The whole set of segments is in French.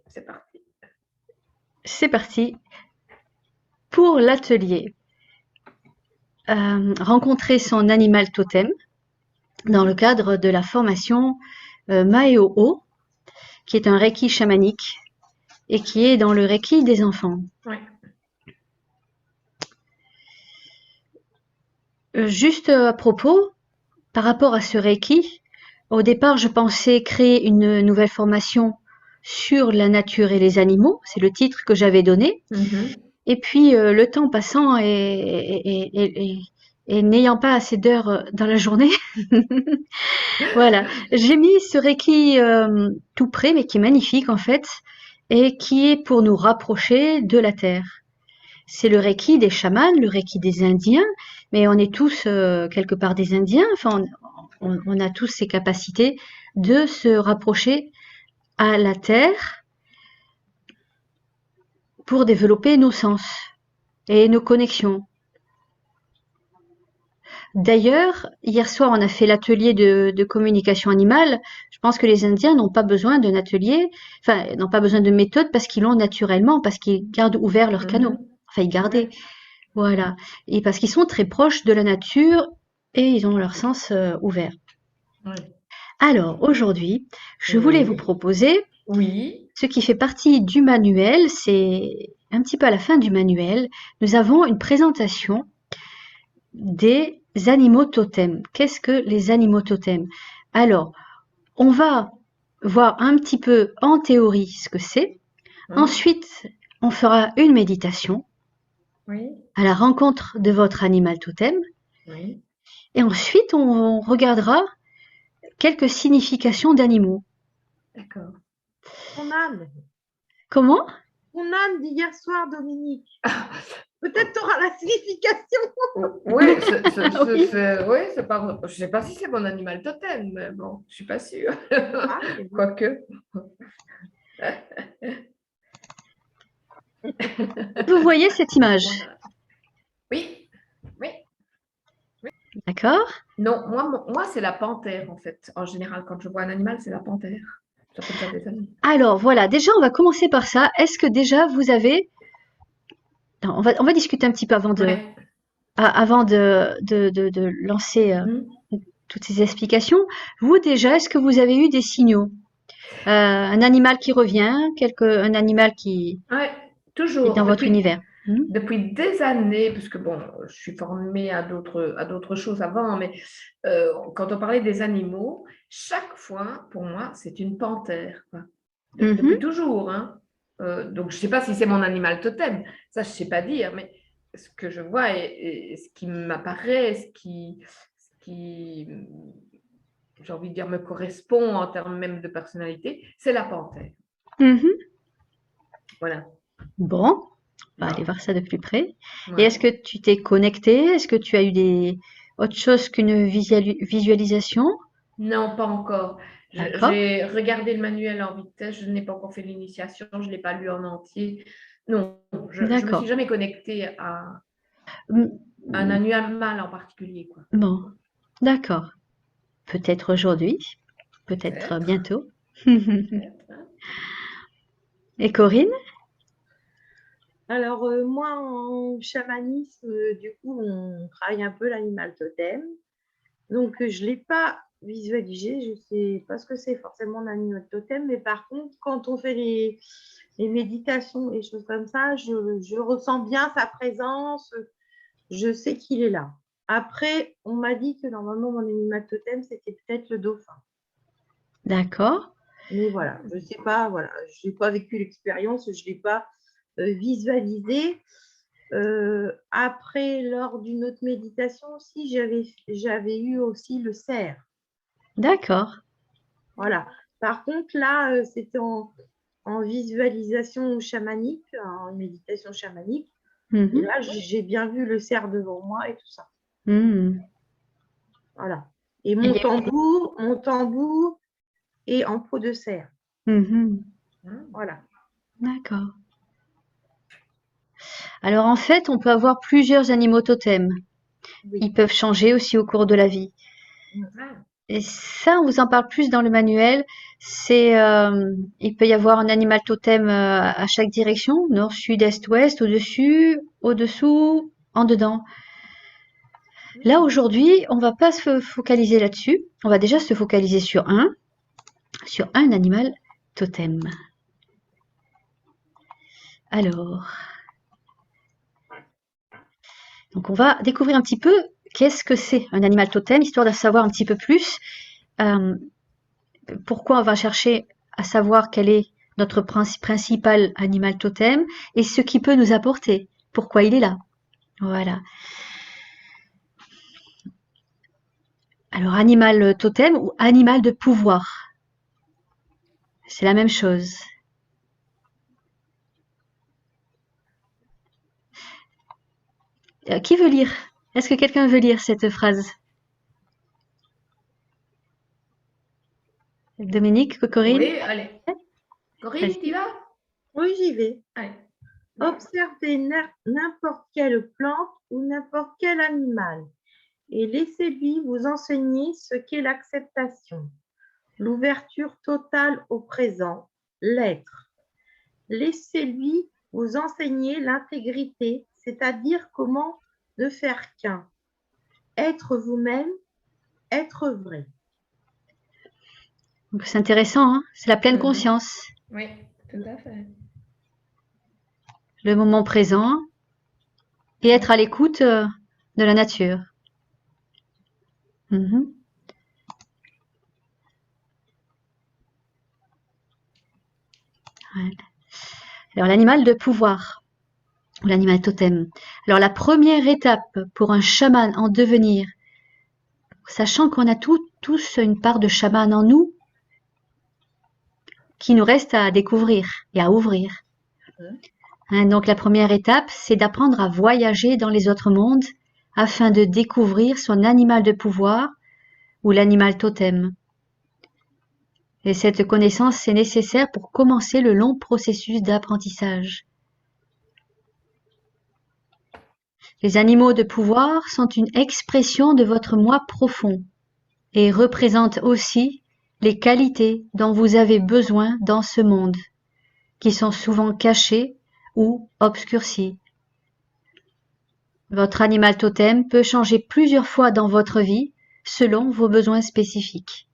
c'est parti. C'est parti pour l'atelier. Rencontrer son animal totem dans le cadre de la formation Maeo'o, qui est un Reiki chamanique et qui est dans le Reiki des enfants. Ouais. Juste à propos, par rapport à ce Reiki, au départ, je pensais créer une nouvelle formation sur la nature et les animaux. C'est le titre que j'avais donné. Mhm. Et puis, le temps passant et n'ayant pas assez d'heures dans la journée, voilà, j'ai mis ce Reiki tout près, mais qui est magnifique en fait, et qui est pour nous rapprocher de la terre. C'est le Reiki des chamans, le Reiki des Indiens, mais on est tous quelque part des Indiens. Enfin, on a tous ces capacités de se rapprocher à la terre pour développer nos sens et nos connexions. D'ailleurs, hier soir, on a fait l'atelier de communication animale. Je pense que les Indiens n'ont pas besoin d'un atelier, enfin, n'ont pas besoin de méthode parce qu'ils l'ont naturellement, parce qu'ils gardent ouverts leurs canaux. Mhm. Enfin, ils gardaient. Ouais. Voilà. Et parce qu'ils sont très proches de la nature et ils ont leur sens ouvert. Ouais. Alors, aujourd'hui, je voulais vous Oui. proposer Oui. ce qui fait partie du manuel. C'est un petit peu à la fin du manuel. Nous avons une présentation des animaux totems. Qu'est-ce que les animaux totems? Alors, on va voir un petit peu en théorie ce que c'est. Hein. Ensuite, on fera une méditation Oui. à la rencontre de votre animal totem. Oui. Et ensuite, on regardera quelques significations d'animaux. D'accord. Ton âne, Comment? ton âne d'hier soir, Dominique. Peut-être tu auras la signification. Oui, Oui. c'est pas. Je sais pas si c'est mon animal totem, mais bon, je suis pas sûre. Ah, c'est bon. Quoique. Vous voyez cette image, Voilà. Oui. Oui. d'accord? Non, moi c'est la panthère en fait. En général, quand je vois un animal, c'est la panthère. Ça fait déjà des années. Alors voilà, déjà on va commencer par ça. Est-ce que déjà vous avez... Non, on va discuter un petit peu Ouais. avant de lancer Mhm. toutes ces explications. Vous déjà, est-ce que vous avez eu des signaux? Un animal qui revient, un animal qui Ouais, est toujours, dans votre univers. Hmm. depuis des années, parce que bon, je suis formée à d'autres choses avant, mais quand on parlait des animaux, chaque fois, pour moi, c'est une panthère, quoi. Depuis Mhm. toujours, hein. Donc, je ne sais pas si c'est mon animal totem, ça, je ne sais pas dire, mais ce que je vois et ce qui m'apparaît, ce qui, j'ai envie de dire, me correspond en termes même de personnalité, c'est la panthère. Mhm. Voilà. Bon, on va aller Bon, voir ça de plus près. Et est-ce ouais. que tu t'es connecté? Est-ce que tu as eu autre chose qu'une visualisation? Non, pas encore. D'accord, J'ai regardé le manuel en vitesse, je n'ai pas encore fait l'initiation, je ne l'ai pas lu en entier. Non, je me suis d'accord. jamais connectée à un Mm, animal en particulier, quoi. bon, d'accord. Peut-être aujourd'hui, peut-être Peut-être, bientôt. peut-être, hein. Et Corinne? Alors, moi, en chamanisme, du coup, on travaille un peu l'animal totem. Donc, je ne l'ai pas visualisé. Je ne sais pas ce que c'est forcément un animal totem. Mais par contre, quand on fait les méditations et choses comme ça, je ressens bien sa présence. Je sais qu'il est là. Après, on m'a dit que normalement, mon animal totem, c'était peut-être le dauphin. D'accord. Mais voilà, je ne sais pas, voilà, je n'ai pas vécu l'expérience, je ne l'ai pas visualisé. Après, lors d'une autre méditation aussi, j'avais eu aussi le cerf. D'accord. Voilà. Par contre, là, c'était en visualisation chamanique, en méditation chamanique. Et Mhm. là, j'ai bien vu le cerf devant moi et tout ça. Mhm. Voilà. Et Et il y a- mon tambour est en peau de cerf. Mhm. Hein. Voilà. D'accord. Alors en fait, on peut avoir plusieurs animaux totems. Oui. Ils peuvent changer aussi au cours de la vie. Ah. Et ça, on vous en parle plus dans le manuel. Il peut y avoir un animal totem à chaque direction, nord, sud, est, ouest, au-dessus, au-dessous, en dedans. Là, aujourd'hui, on va pas se focaliser là-dessus. On va déjà se focaliser sur un animal totem. Alors, donc on va découvrir un petit peu qu'est-ce que c'est un animal totem, histoire de savoir un petit peu plus pourquoi on va chercher à savoir quel est notre principal animal totem et ce qu'il peut nous apporter, pourquoi il est là. Voilà. Alors, animal totem ou animal de pouvoir, c'est la même chose. Qui veut lire? Est-ce que quelqu'un veut lire cette phrase? Dominique, Corinne? Oui, allez. Corinne, Vas-y. tu vas? Oui, j'y vais. Allez. Observez n'importe quelle plante ou n'importe quel animal et laissez-lui vous enseigner ce qu'est l'acceptation, l'ouverture totale au présent, l'être. Laissez-lui vous enseigner l'intégrité, c'est-à-dire comment ne faire qu'un. Être vous-même, être vrai. Donc, c'est intéressant, hein, c'est la pleine conscience, Oui, tout à fait. le moment présent et être à l'écoute de la nature. Mhm. Ouais. Alors, l'animal de pouvoir, ou l'animal totem. Alors, la première étape pour un chaman en devenir, sachant qu'on a tous une part de chaman en nous, qui nous reste à découvrir et à ouvrir. Hein, donc, la première étape, c'est d'apprendre à voyager dans les autres mondes afin de découvrir son animal de pouvoir ou l'animal totem. Et cette connaissance est nécessaire pour commencer le long processus d'apprentissage. Les animaux de pouvoir sont une expression de votre moi profond et représentent aussi les qualités dont vous avez besoin dans ce monde, qui sont souvent cachées ou obscurcies. Votre animal totem peut changer plusieurs fois dans votre vie selon vos besoins spécifiques.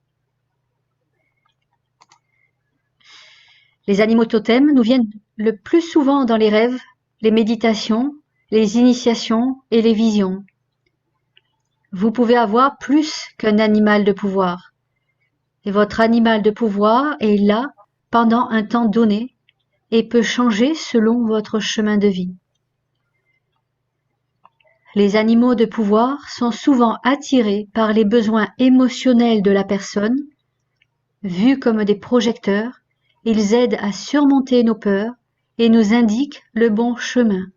Les animaux totems nous viennent le plus souvent dans les rêves, les méditations, les initiations et les visions. Vous pouvez avoir plus qu'un animal de pouvoir. Et votre animal de pouvoir est là pendant un temps donné et peut changer selon votre chemin de vie. Les animaux de pouvoir sont souvent attirés par les besoins émotionnels de la personne. Vus comme des projecteurs, ils aident à surmonter nos peurs et nous indiquent le bon chemin.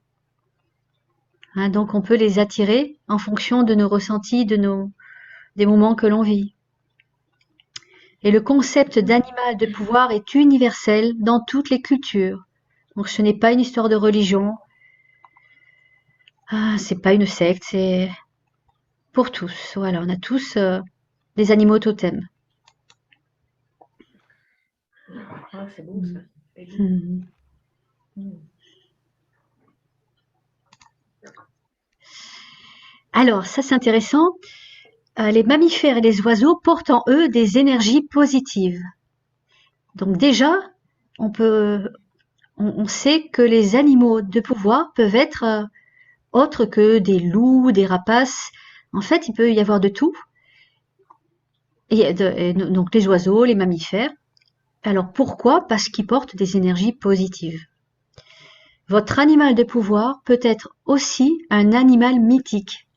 Hein, donc on peut les attirer en fonction de nos ressentis, des moments que l'on vit. Et le concept d'animal de pouvoir est universel dans toutes les cultures. Donc ce n'est pas une histoire de religion, c'est pas une secte, c'est pour tous. Voilà, on a tous des animaux totems. Ah, c'est beau ça. C'est beau. Alors, ça c'est intéressant. Les mammifères et les oiseaux portent en eux des énergies positives. Donc déjà, on sait que les animaux de pouvoir peuvent être autres que des loups, des rapaces. En fait, il peut y avoir de tout. Donc les oiseaux, les mammifères. Alors pourquoi? Parce qu'ils portent des énergies positives. Votre animal de pouvoir peut être aussi un animal mythique,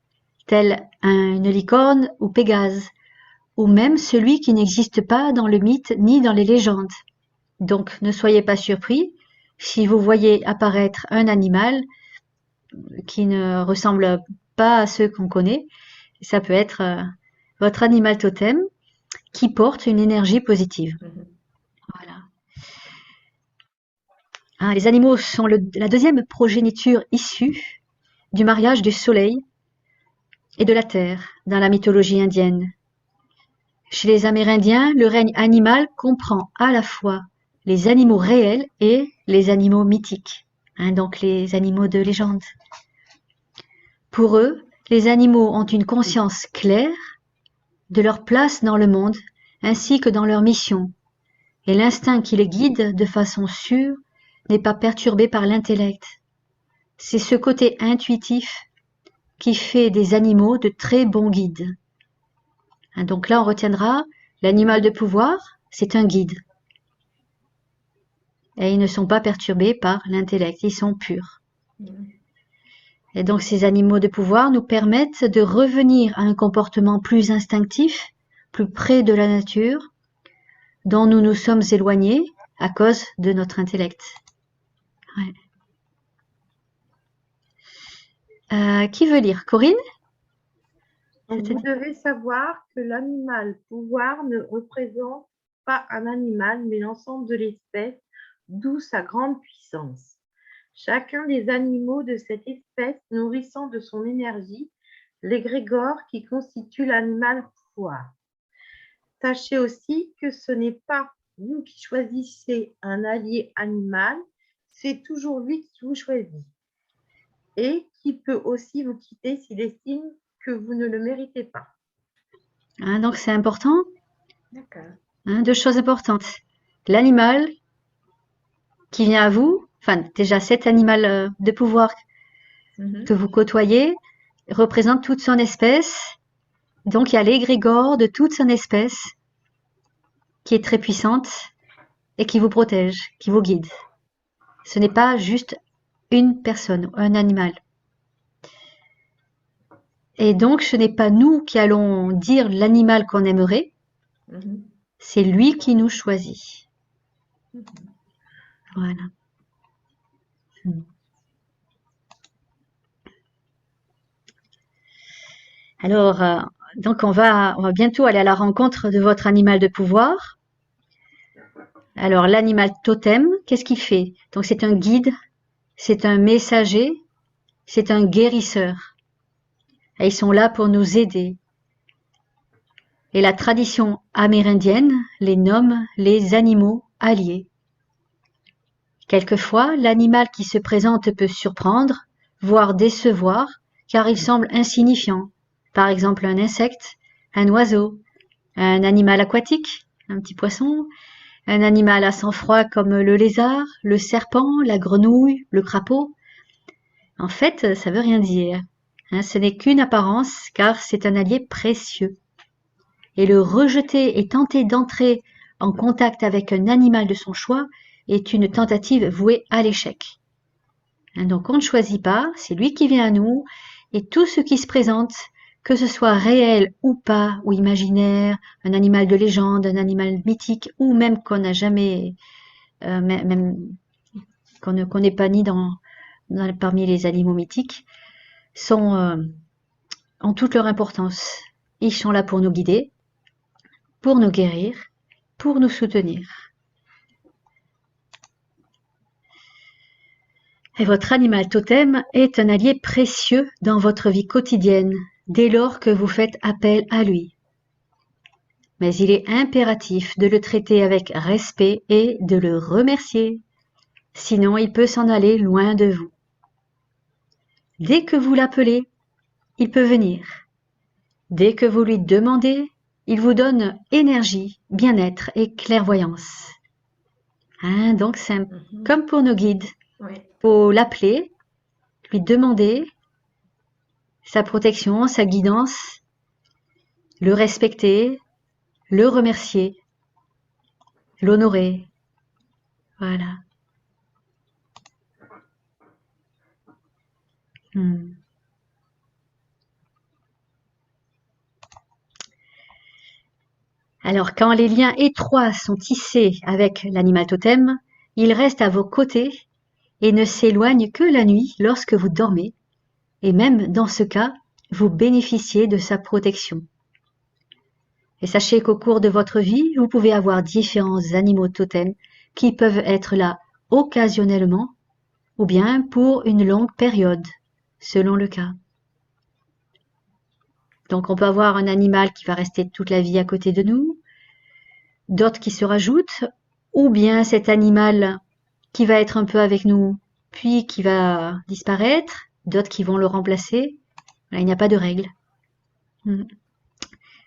tel une licorne ou Pégase, ou même celui qui n'existe pas dans le mythe ni dans les légendes. Donc ne soyez pas surpris si vous voyez apparaître un animal qui ne ressemble pas à ceux qu'on connaît. Ça peut être votre animal totem qui porte une énergie positive. Voilà. Les animaux sont la deuxième progéniture issue du mariage du soleil et de la terre dans la mythologie indienne. Chez les Amérindiens, le règne animal comprend à la fois les animaux réels et les animaux mythiques, donc les animaux de légende. Pour eux, les animaux ont une conscience claire de leur place dans le monde ainsi que dans leur mission, et l'instinct qui les guide de façon sûre n'est pas perturbé par l'intellect. C'est ce côté intuitif qui fait des animaux de très bons guides. Donc là, on retiendra l'animal de pouvoir, c'est un guide. Et ils ne sont pas perturbés par l'intellect, ils sont purs. Et donc ces animaux de pouvoir nous permettent de revenir à un comportement plus instinctif, plus près de la nature, dont nous nous sommes éloignés à cause de notre intellect. Ouais. Qui veut lire? Corinne? Donc, vous devez savoir que l'animal pouvoir ne représente pas un animal, mais l'ensemble de l'espèce, d'où sa grande puissance. Chacun des animaux de cette espèce nourrissant de son énergie l'égrégore qui constitue l'animal pouvoir. Sachez aussi que ce n'est pas vous qui choisissez un allié animal, c'est toujours lui qui vous choisit et qui peut aussi vous quitter s'il estime que vous ne le méritez pas. Donc c'est important. D'accord. Deux choses importantes. L'animal qui vient à vous, enfin déjà cet animal de pouvoir que vous côtoyez représente toute son espèce. Donc il y a l'égrégore de toute son espèce qui est très puissante et qui vous protège, qui vous guide. Ce n'est pas juste une personne, un animal. Et donc ce n'est pas nous qui allons dire l'animal qu'on aimerait, c'est lui qui nous choisit. Voilà. Alors, donc on va bientôt aller à la rencontre de votre animal de pouvoir. Alors l'animal totem, qu'est-ce qu'il fait? Donc c'est un guide, c'est un messager, c'est un guérisseur. Et ils sont là pour nous aider. Et la tradition amérindienne les nomme les animaux alliés. Quelquefois, l'animal qui se présente peut surprendre, voire décevoir, car il semble insignifiant. Par exemple, un insecte, un oiseau, un animal aquatique, un petit poisson, un animal à sang-froid comme le lézard, le serpent, la grenouille, le crapaud. En fait, ça veut rien dire. Ce n'est qu'une apparence, car c'est un allié précieux. Et le rejeter et tenter d'entrer en contact avec un animal de son choix est une tentative vouée à l'échec. Donc on ne choisit pas, c'est lui qui vient à nous, et tout ce qui se présente, que ce soit réel ou pas, ou imaginaire, un animal de légende, un animal mythique, ou même qu'on n'a jamais, même qu'on n'est pas ni parmi les animaux mythiques, ont toute leur importance. Ils sont là pour nous guider, pour nous guérir, pour nous soutenir. Et votre animal totem est un allié précieux dans votre vie quotidienne, dès lors que vous faites appel à lui. Mais il est impératif de le traiter avec respect et de le remercier, sinon il peut s'en aller loin de vous. Dès que vous l'appelez, il peut venir. Dès que vous lui demandez, il vous donne énergie, bien-être et clairvoyance. Donc c'est comme pour nos guides. Il faut l'appeler, lui demander sa protection, sa guidance, le respecter, le remercier, l'honorer. Voilà. Alors, quand les liens étroits sont tissés avec l'animal totem, il reste à vos côtés et ne s'éloigne que la nuit lorsque vous dormez. Et même dans ce cas, vous bénéficiez de sa protection. Et sachez qu'au cours de votre vie, vous pouvez avoir différents animaux totems qui peuvent être là occasionnellement ou bien pour une longue période, selon le cas. Donc on peut avoir un animal qui va rester toute la vie à côté de nous, d'autres qui se rajoutent, ou bien cet animal qui va être un peu avec nous, puis qui va disparaître, d'autres qui vont le remplacer. Voilà, il n'y a pas de règle. Mm.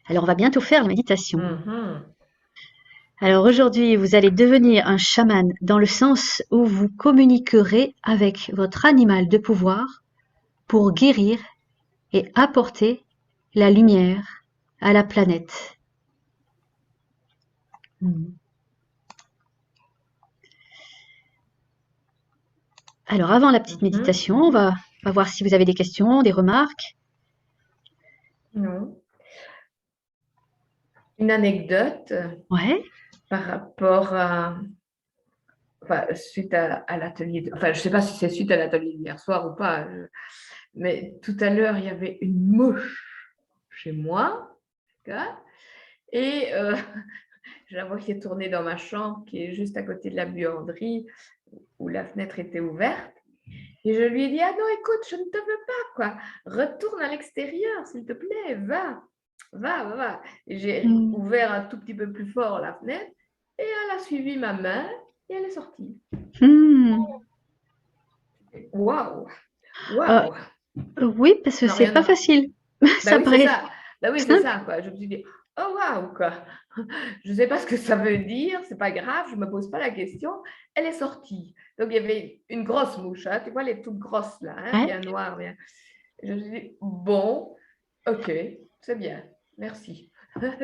Alors on va bientôt faire la méditation. Mhm. Alors aujourd'hui, vous allez devenir un chaman dans le sens où vous communiquerez avec votre animal de pouvoir pour guérir et apporter la lumière à la planète. Mm. Alors avant la petite Mhm. méditation, on va voir si vous avez des questions, des remarques. Non. Une anecdote Ouais. par rapport à, enfin, suite à l'atelier, enfin, je ne sais pas si c'est suite à l'atelier d'hier soir ou pas, mais tout à l'heure, il y avait une mouche chez moi, d'accord, et je la voyais tourner dans ma chambre qui est juste à côté de la buanderie où la fenêtre était ouverte. Et je lui ai dit, ah non, écoute, je ne te veux pas, quoi. Retourne à l'extérieur, s'il te plaît, va, va. Et j'ai Mm. ouvert un tout petit peu plus fort la fenêtre et elle a suivi ma main et elle est sortie. Mm. Waouh, Euh, waouh. oui, parce que Non, c'est rien pas à... facile. Bah Ça oui, c'est paraît ça. Bah oui, c'est simple. ça, quoi. Je me suis dit, oh waouh, quoi. Je ne sais pas ce que ça veut dire, c'est pas grave, je ne me pose pas la question. Elle est sortie. Donc, il y avait une grosse mouche, hein, tu vois, elle est toute grosse là, hein, Ouais. bien noire. Bien. Je me suis dit, bon, ok, c'est bien, merci.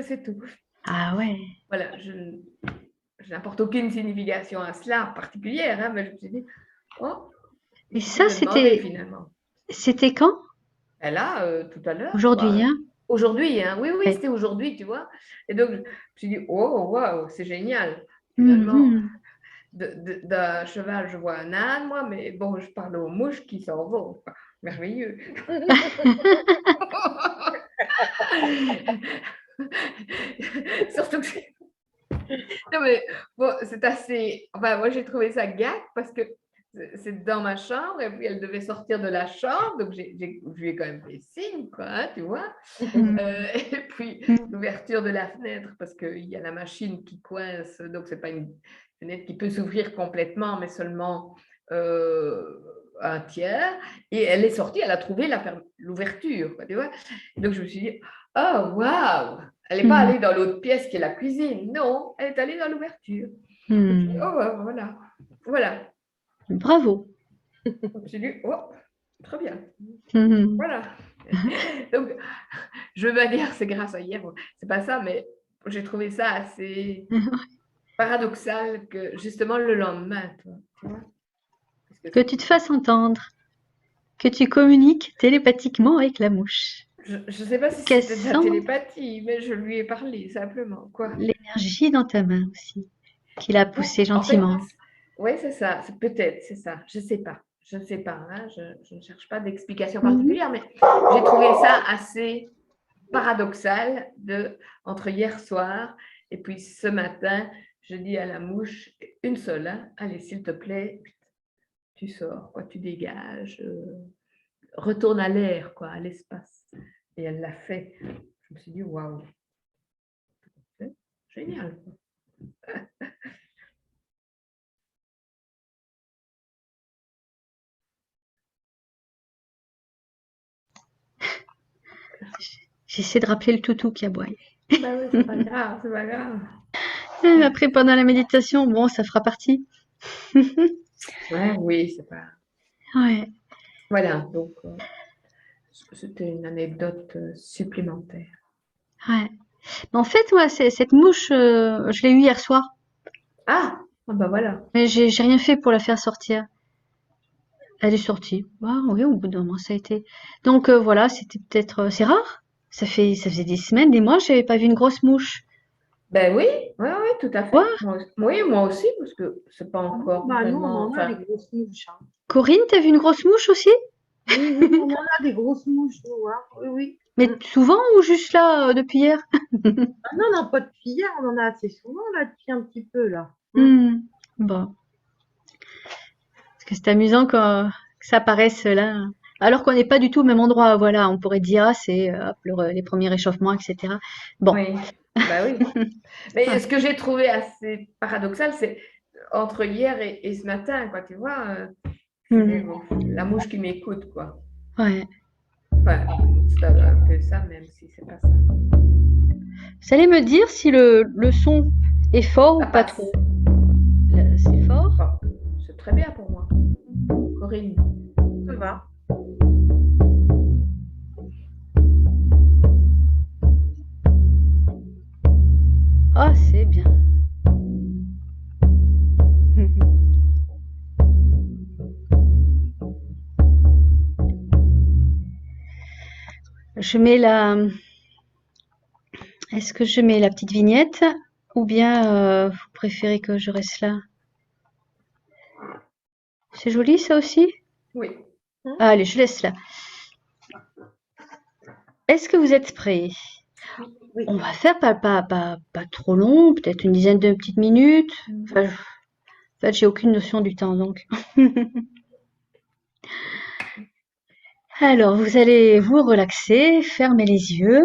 C'est tout. Ah ouais. Voilà, je n'apporte aucune signification à cela particulière, hein, mais je me suis dit, oh, il Et suffit ça, de demander finalement. c'était quand? Elle a tout à l'heure, Aujourd'hui, quoi. hein? Aujourd'hui, hein, oui, Ouais. c'était aujourd'hui, tu vois. Et donc, je me suis dit, oh, waouh, c'est génial. Finalement, Mhm. d'un cheval, je vois un âne, moi, mais bon, je parle aux mouches qui s'en vont. Quoi. Merveilleux. Surtout que non, mais bon, c'est assez. Enfin, moi, j'ai trouvé ça gag parce que c'est dans ma chambre et puis elle devait sortir de la chambre. Donc, je lui ai quand même fait signe, quoi, hein, tu vois. Mm. Et puis, l'ouverture de la fenêtre parce qu'il y a la machine qui coince. Donc, c'est pas une fenêtre qui peut s'ouvrir complètement, mais seulement un tiers. Et elle est sortie, elle a trouvé l'ouverture, tu vois. Donc, je me suis dit, oh, waouh! Elle n'est pas Mm. allée dans l'autre pièce qui est la cuisine. Non, elle est allée dans l'ouverture. Mm. Oh, voilà. Voilà. Bravo. J'ai dit, oh, très bien. Mhm. Voilà. Donc, je veux pas dire c'est grâce à hier. C'est pas ça, mais j'ai trouvé ça assez paradoxal que justement le lendemain, toi, tu vois. Que tu te fasses entendre, que tu communiques télépathiquement avec la mouche, Je ne sais pas si qu'elle c'était de la sente télépathie, mais je lui ai parlé simplement. Quoi. l'énergie dans ta main aussi, qui l'a poussée En fait, gentiment. oui, c'est ça. Peut-être, c'est ça. Je ne sais pas. Je ne sais pas. Hein. Je ne cherche pas d'explication Mhm. particulière, mais j'ai trouvé ça assez paradoxal entre hier soir et puis ce matin, je dis à la mouche, une seule, hein, allez, s'il te plaît, tu sors, quoi, tu dégages, retourne à l'air, quoi, à l'espace. Et elle l'a fait. Je me suis dit, waouh, génial. J'essaie de rappeler le toutou qui aboie. Ben oui, c'est pas grave, c'est pas grave. Après, pendant la méditation, bon, ça fera partie. Ouais, oui, c'est pas. Ouais, Voilà, donc c'était une anecdote supplémentaire. ouais. Mais en fait, ouais, cette mouche, je l'ai eue hier soir, Ah, ben voilà. mais j'ai rien fait pour la faire sortir. Elle est sortie. Ah oui, au bout d'un moment, ça a été. Donc voilà, c'était peut-être, c'est rare. Ça faisait des semaines, des mois, j'avais pas vu une grosse mouche. Ben oui, oui, oui, tout à fait. Ouais. Oui, moi aussi, parce que c'est pas Ah non, encore bah nous, on vraiment. en a Enfin, des grosses mouches, hein. Corinne, t'as vu une grosse mouche aussi? Oui, oui, on en a des grosses mouches, nous, hein. Oui, oui. Mais souvent ou juste là, depuis hier? Ah non, non, pas depuis hier, on en a assez souvent, là, depuis un petit peu, là. Bon. Parce que c'est amusant quand que ça apparaisse là. Alors qu'on n'est pas du tout au même endroit. Voilà, on pourrait dire, ah, c'est hop, les premiers réchauffements, etc. Bon, Oui, bah oui. Mais ouais. ce que j'ai trouvé assez paradoxal, c'est entre hier et ce matin, quoi, tu vois, je dis, Hmm. bon, la mouche qui m'écoute, quoi. Ouais. Enfin, c'est un peu ça, même si c'est pas ça. Vous allez me dire si le son est fort ou Ça pas passe. trop. C'est fort? Bon, c'est très bien pour moi. Corinne. Ça va. Ah, c'est bien. Je mets la. Est-ce que je mets la petite vignette ou bien vous préférez que je reste là? C'est joli ça aussi? Oui. Hum, Ah, allez, je laisse là. Est-ce que vous êtes prêts? Oui. On va faire pas trop long, peut-être une dizaine de petites minutes. Enfin, en fait, j'ai aucune notion du temps donc. Alors, vous allez vous relaxer, fermer les yeux,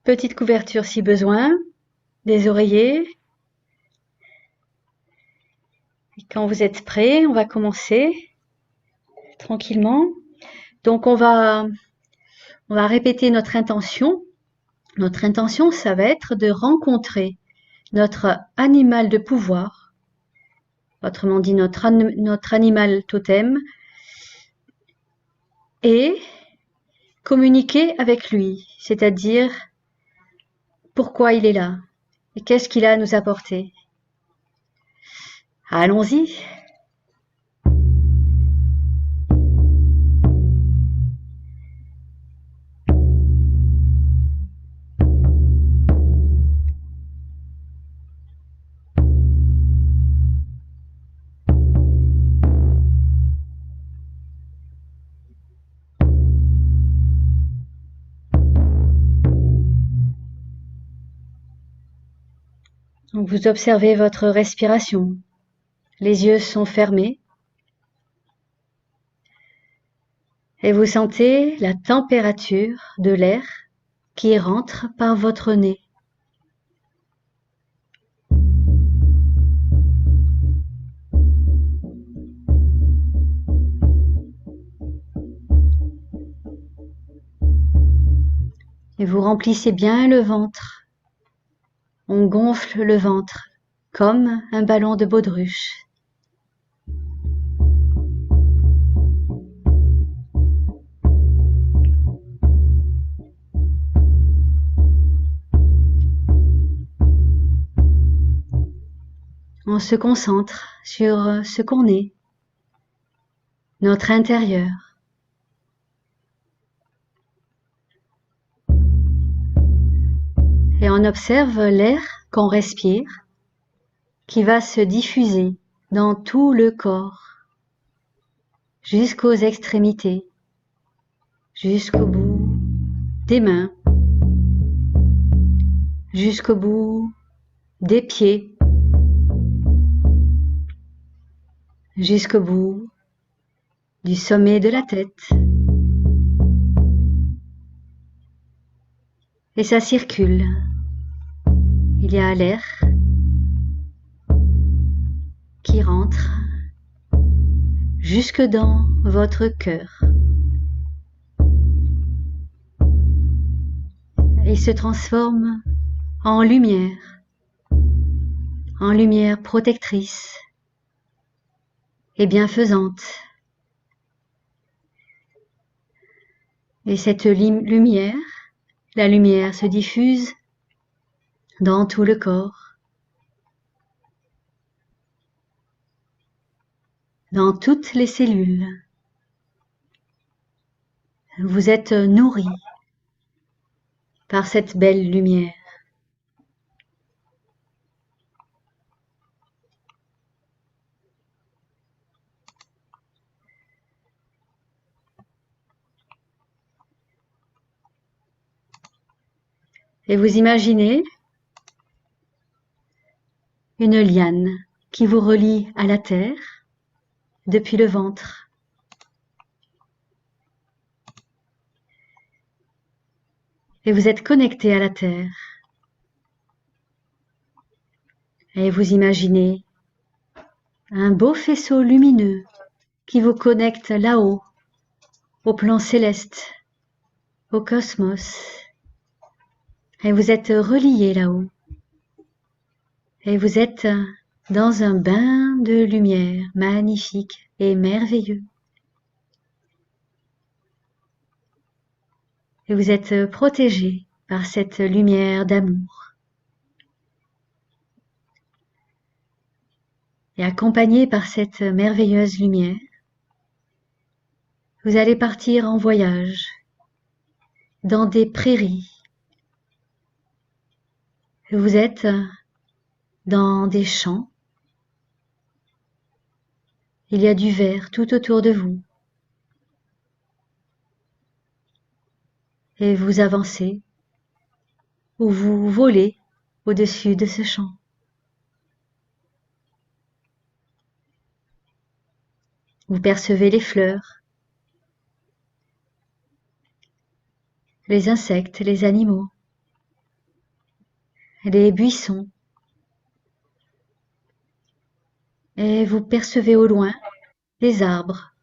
petite couverture si besoin, des oreillers. Et quand vous êtes prêts, on va commencer tranquillement. Donc, on va répéter notre intention. Notre intention, ça va être de rencontrer notre animal de pouvoir, autrement dit notre animal totem, et communiquer avec lui, c'est-à-dire pourquoi il est là et qu'est-ce qu'il a à nous apporter. Allons-y. Donc vous observez votre respiration. Les yeux sont fermés et vous sentez la température de l'air qui rentre par votre nez. Et vous remplissez bien le ventre. On gonfle le ventre comme un ballon de baudruche. On se concentre sur ce qu'on est, notre intérieur. Et on observe l'air qu'on respire qui va se diffuser dans tout le corps, jusqu'aux extrémités, jusqu'au bout des mains, jusqu'au bout des pieds, jusqu'au bout du sommet de la tête. Et ça circule. Il y a l'air qui rentre jusque dans votre cœur et se transforme en lumière protectrice et bienfaisante. Et cette lumière, la lumière se diffuse dans tout le corps, dans toutes les cellules. Vous êtes nourri par cette belle lumière. Et vous imaginez une liane qui vous relie à la terre depuis le ventre. et vous êtes connecté à la Terre. Et vous imaginez un beau faisceau lumineux qui vous connecte là-haut, au plan céleste, au cosmos. Et vous êtes relié là-haut. Et vous êtes dans un bain de lumière magnifique et merveilleux. Et vous êtes protégé par cette lumière d'amour. Et accompagné par cette merveilleuse lumière, vous allez partir en voyage dans des prairies. Vous êtes dans des champs. Il y a du vert tout autour de vous. Et vous avancez ou vous volez au-dessus de ce champ. Vous percevez les fleurs, les insectes, les animaux, les buissons. Et vous percevez au loin des arbres,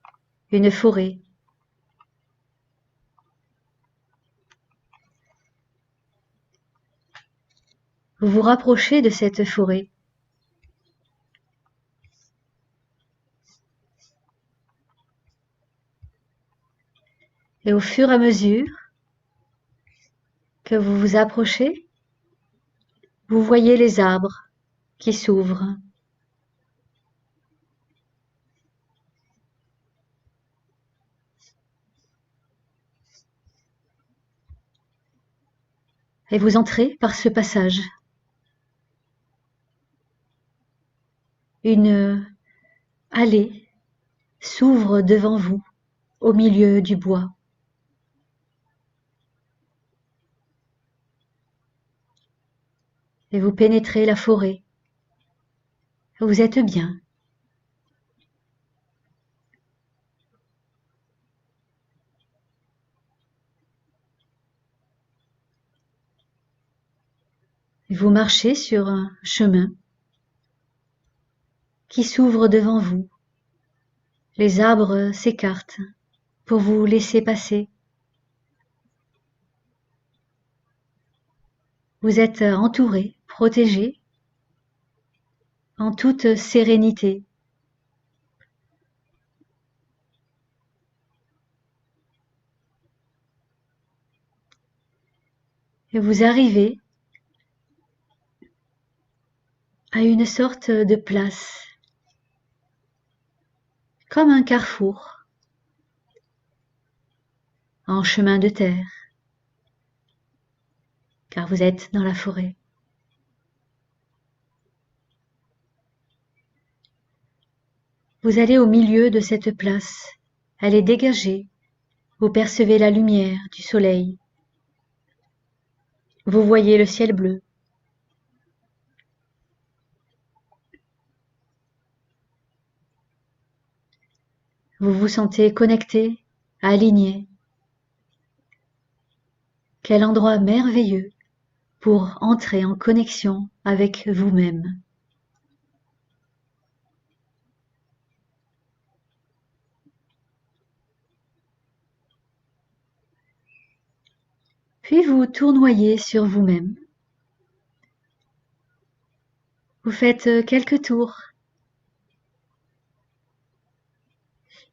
une forêt. Vous vous rapprochez de cette forêt. Et au fur et à mesure que vous vous approchez, vous voyez les arbres qui s'ouvrent. Et vous entrez par ce passage. Une allée s'ouvre devant vous au milieu du bois. Et vous pénétrez la forêt. Vous êtes bien. Et vous marchez sur un chemin qui s'ouvre devant vous. Les arbres s'écartent pour vous laisser passer. Vous êtes entouré, protégé, en toute sérénité. Et vous arrivez à une sorte de place, comme un carrefour, en chemin de terre, car vous êtes dans la forêt. Vous allez au milieu de cette place, elle est dégagée, vous percevez la lumière du soleil, vous voyez le ciel bleu. Vous vous sentez connecté, aligné. Quel endroit merveilleux pour entrer en connexion avec vous-même. Puis vous tournoyez sur vous-même. Vous faites quelques tours.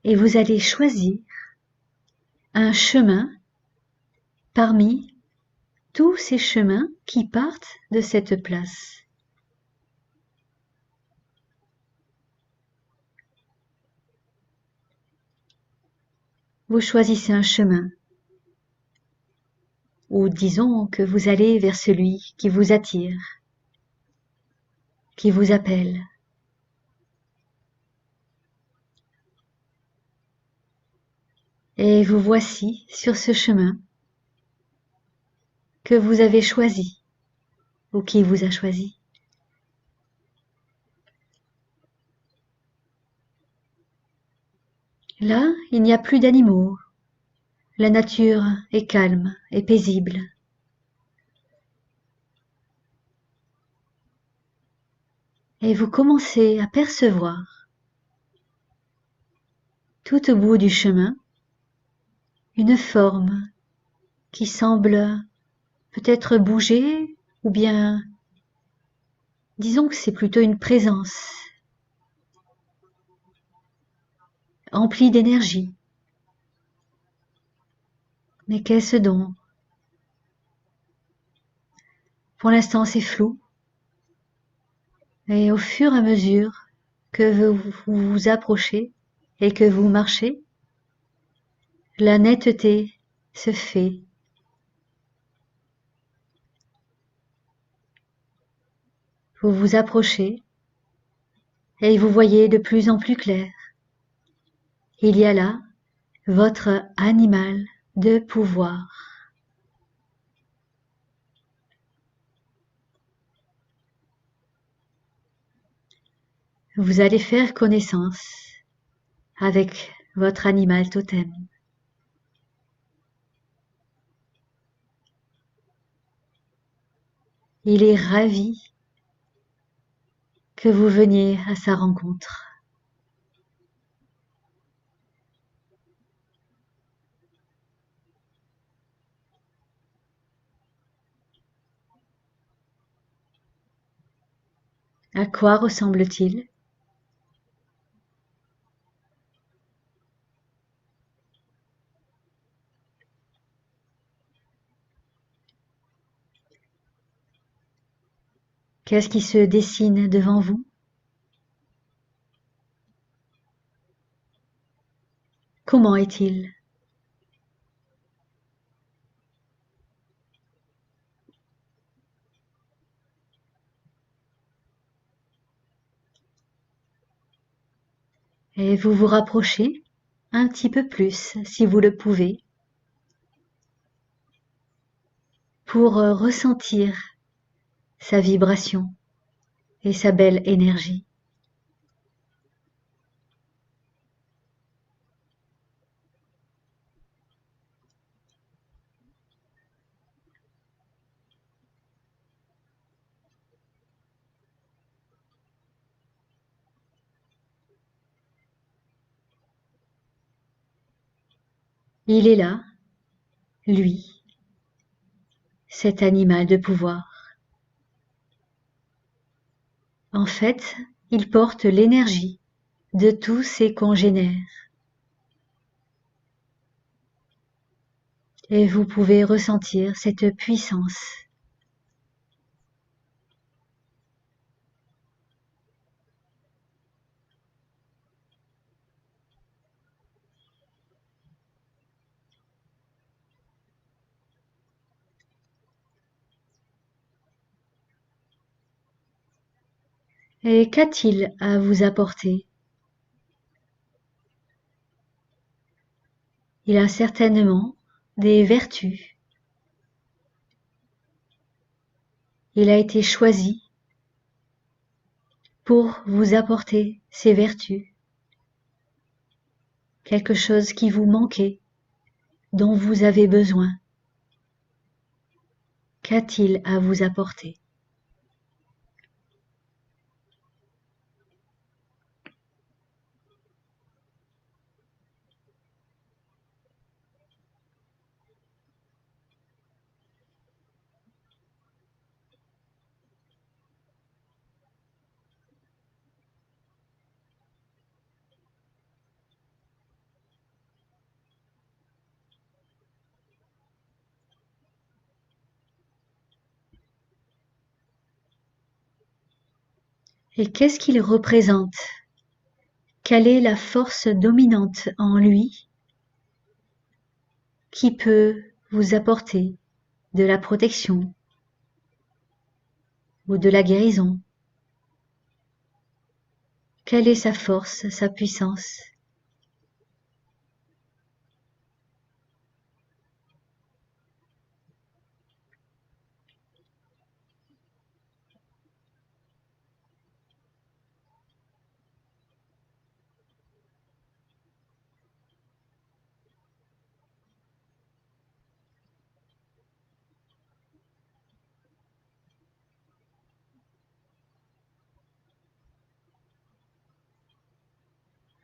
Et vous allez choisir un chemin parmi tous ces chemins qui partent de cette place. Vous choisissez un chemin, ou disons que vous allez vers celui qui vous attire, qui vous appelle. Et vous voici sur ce chemin que vous avez choisi, ou qui vous a choisi. Là, il n'y a plus d'animaux. La nature est calme et paisible. et vous commencez à percevoir tout au bout du chemin une forme qui semble peut-être bouger ou bien disons que c'est plutôt une présence emplie d'énergie. Mais qu'est-ce donc? Pour l'instant, c'est flou. Et au fur et à mesure que vous vous approchez et que vous marchez, la netteté se fait. Vous vous approchez et vous voyez de plus en plus clair. Il y a là votre animal de pouvoir. Vous allez faire connaissance avec votre animal totem. Il est ravi que vous veniez à sa rencontre. À quoi ressemble-t-il? Qu'est-ce qui se dessine devant vous? Comment est-il? Et vous vous rapprochez un petit peu plus, si vous le pouvez, pour ressentir sa vibration et sa belle énergie. Il est là, lui, cet animal de pouvoir. En fait, il porte l'énergie de tous ses congénères. Et vous pouvez ressentir cette puissance. Et qu'a-t-il à vous apporter? Il a certainement des vertus. Il a été choisi pour vous apporter ces vertus. Quelque chose qui vous manquait, dont vous avez besoin. Qu'a-t-il à vous apporter? Et qu'est-ce qu'il représente? Quelle est la force dominante en lui qui peut vous apporter de la protection ou de la guérison? Quelle est sa force, sa puissance?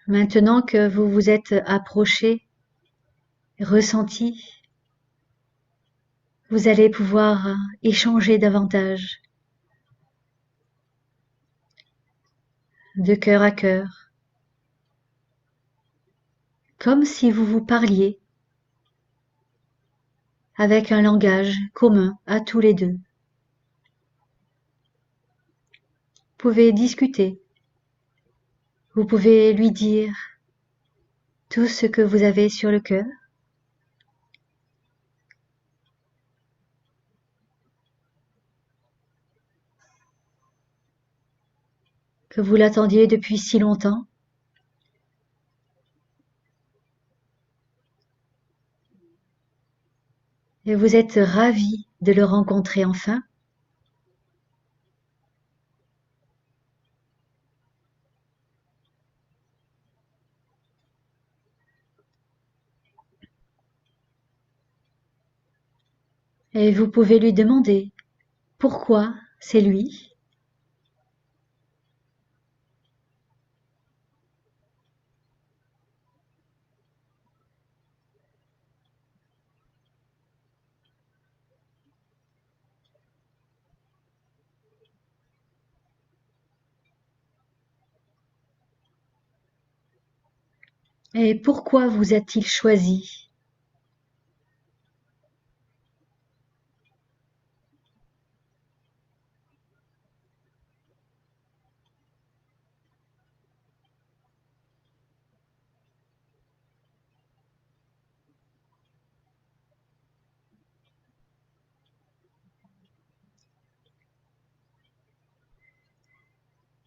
Maintenant que vous vous êtes approché, ressenti, vous allez pouvoir échanger davantage, de cœur à cœur, comme si vous vous parliez avec un langage commun à tous les deux. Vous pouvez discuter, vous pouvez lui dire tout ce que vous avez sur le cœur. Que vous l'attendiez depuis si longtemps. Et vous êtes ravi de le rencontrer enfin. Et vous pouvez lui demander pourquoi c'est lui. Et pourquoi vous a-t-il choisi?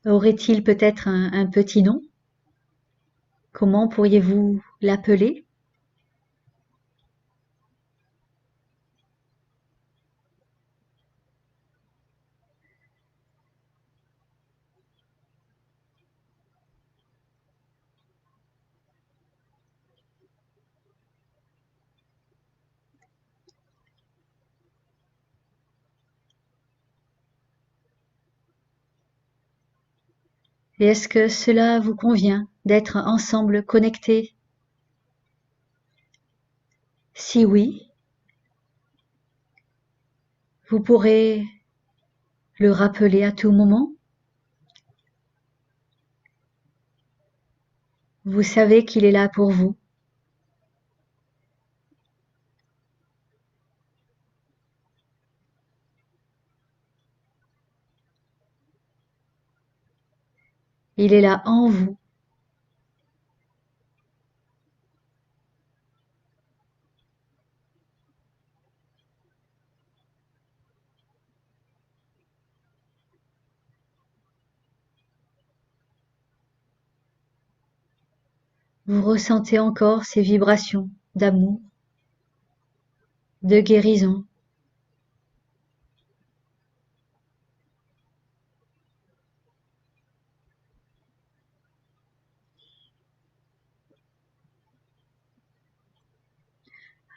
Aurait-il peut-être un petit nom? Comment pourriez-vous l'appeler? Et est-ce que cela vous convient d'être ensemble connectés? Si oui, vous pourrez le rappeler à tout moment. Vous savez qu'il est là pour vous. Il est là en vous. Vous ressentez encore ces vibrations d'amour, de guérison.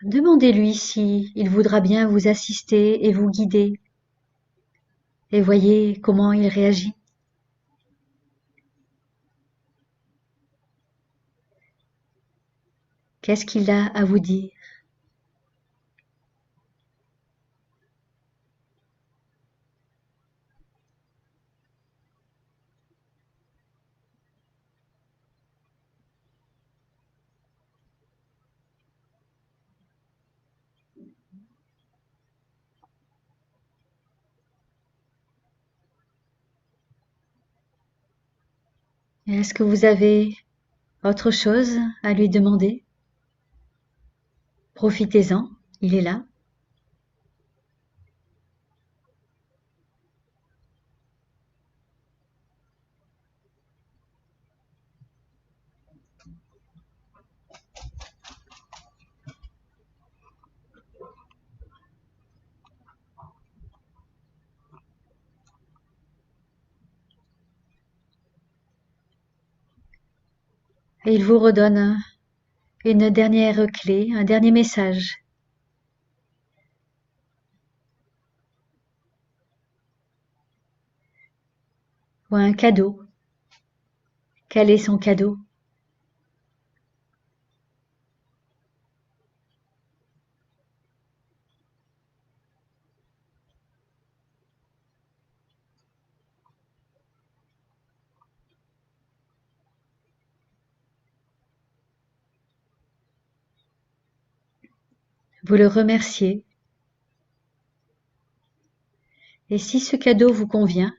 Demandez-lui si il voudra bien vous assister et vous guider, et voyez comment il réagit. Qu'est-ce qu'il a à vous dire? Est-ce que vous avez autre chose à lui demander? Profitez-en, il est là. Et il vous redonne une dernière clé, un dernier message. Ou un cadeau. Quel est son cadeau? vous le remerciez. Et si ce cadeau vous convient,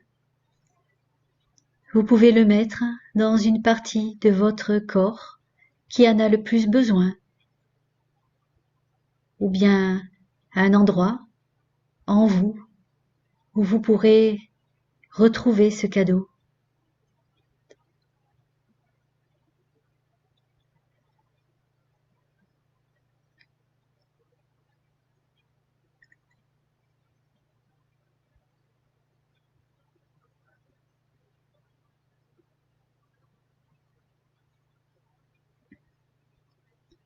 vous pouvez le mettre dans une partie de votre corps qui en a le plus besoin, ou bien à un endroit en vous où vous pourrez retrouver ce cadeau.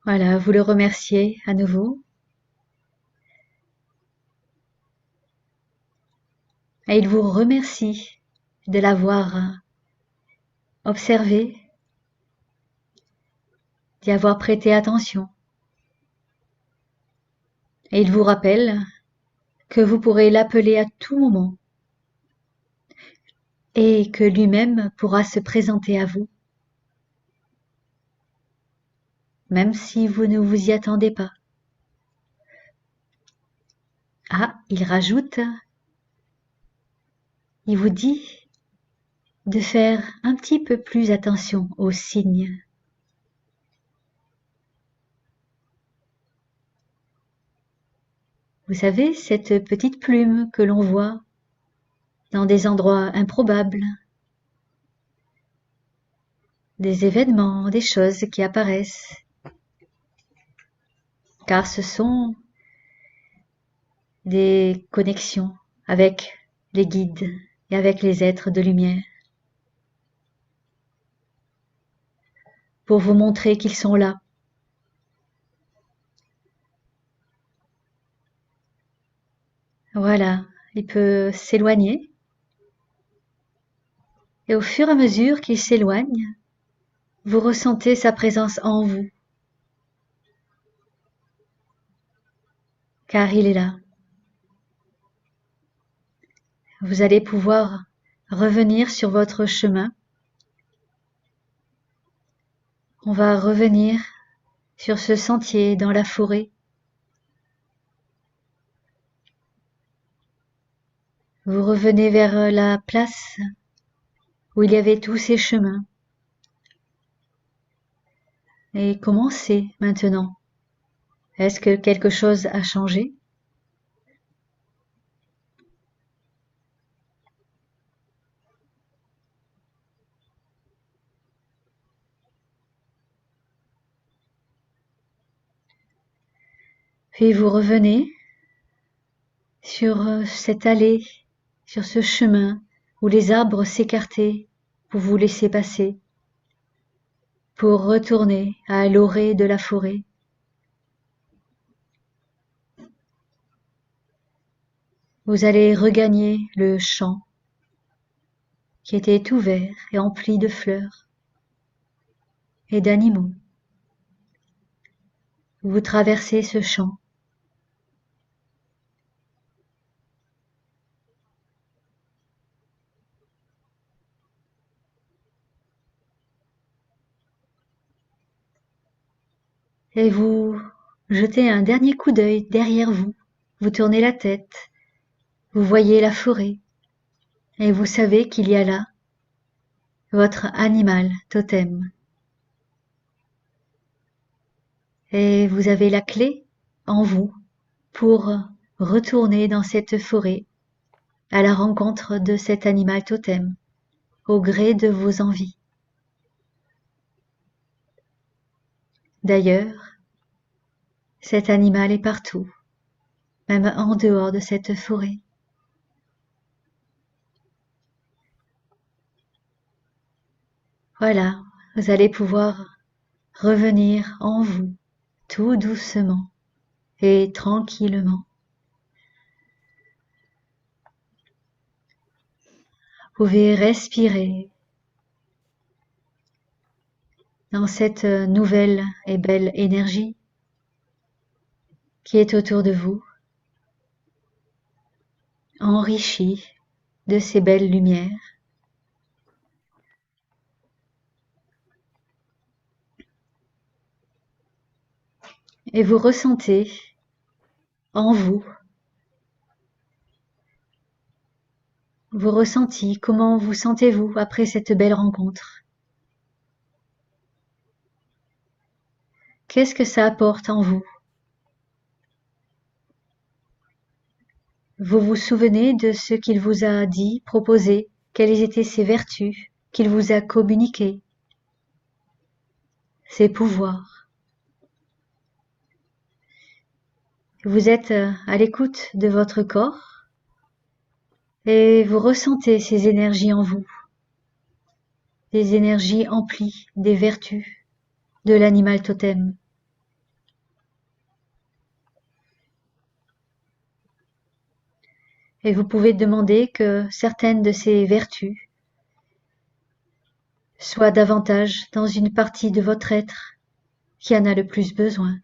Voilà, vous le remerciez à nouveau. Et il vous remercie de l'avoir observé, d'y avoir prêté attention. Et il vous rappelle que vous pourrez l'appeler à tout moment et que lui-même pourra se présenter à vous, même si vous ne vous y attendez pas. Ah, il rajoute, il vous dit de faire un petit peu plus attention aux signes. Vous savez, cette petite plume que l'on voit dans des endroits improbables, des événements, des choses qui apparaissent, car ce sont des connexions avec les guides et avec les êtres de lumière, pour vous montrer qu'ils sont là. Voilà, il peut s'éloigner, et au fur et à mesure qu'il s'éloigne, vous ressentez sa présence en vous, car il est là. Vous allez pouvoir revenir sur votre chemin. On va revenir sur ce sentier dans la forêt. Vous revenez vers la place où il y avait tous ces chemins. Et comment c'est maintenant? Est-ce que quelque chose a changé? Puis vous revenez sur cette allée, sur ce chemin où les arbres s'écartaient pour vous laisser passer, pour retourner à l'orée de la forêt. Vous allez regagner le champ qui était tout vert et empli de fleurs et d'animaux. Vous traversez ce champ. Et vous jetez un dernier coup d'œil derrière vous. Vous tournez la tête. Vous voyez la forêt. Et vous savez qu'il y a là votre animal totem. Et vous avez la clé en vous pour retourner dans cette forêt à la rencontre de cet animal totem au gré de vos envies. D'ailleurs, cet animal est partout, même en dehors de cette forêt. Voilà, vous allez pouvoir revenir en vous tout doucement et tranquillement. Vous pouvez respirer dans cette nouvelle et belle énergie qui est autour de vous, enrichie de ces belles lumières. Et vous ressentez en vous, vos ressentis, comment vous sentez-vous après cette belle rencontre? Qu'est-ce que ça apporte en vous? Vous vous souvenez de ce qu'il vous a dit, proposé, quelles étaient ses vertus, qu'il vous a communiquées, ses pouvoirs. Vous êtes à l'écoute de votre corps et vous ressentez ces énergies en vous, des énergies emplies des vertus de l'animal totem. Et vous pouvez demander que certaines de ces vertus soient davantage dans une partie de votre être qui en a le plus besoin.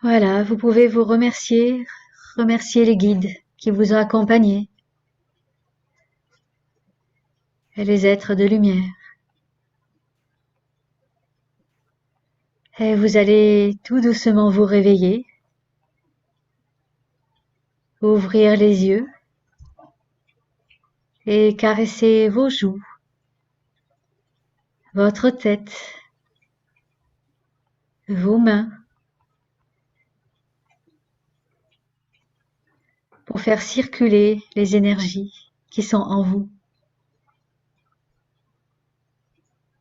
Voilà, vous pouvez vous remercier les guides qui vous ont accompagné et les êtres de lumière. Et vous allez tout doucement vous réveiller, ouvrir les yeux et caresser vos joues, votre tête, vos mains, pour faire circuler les énergies qui sont en vous.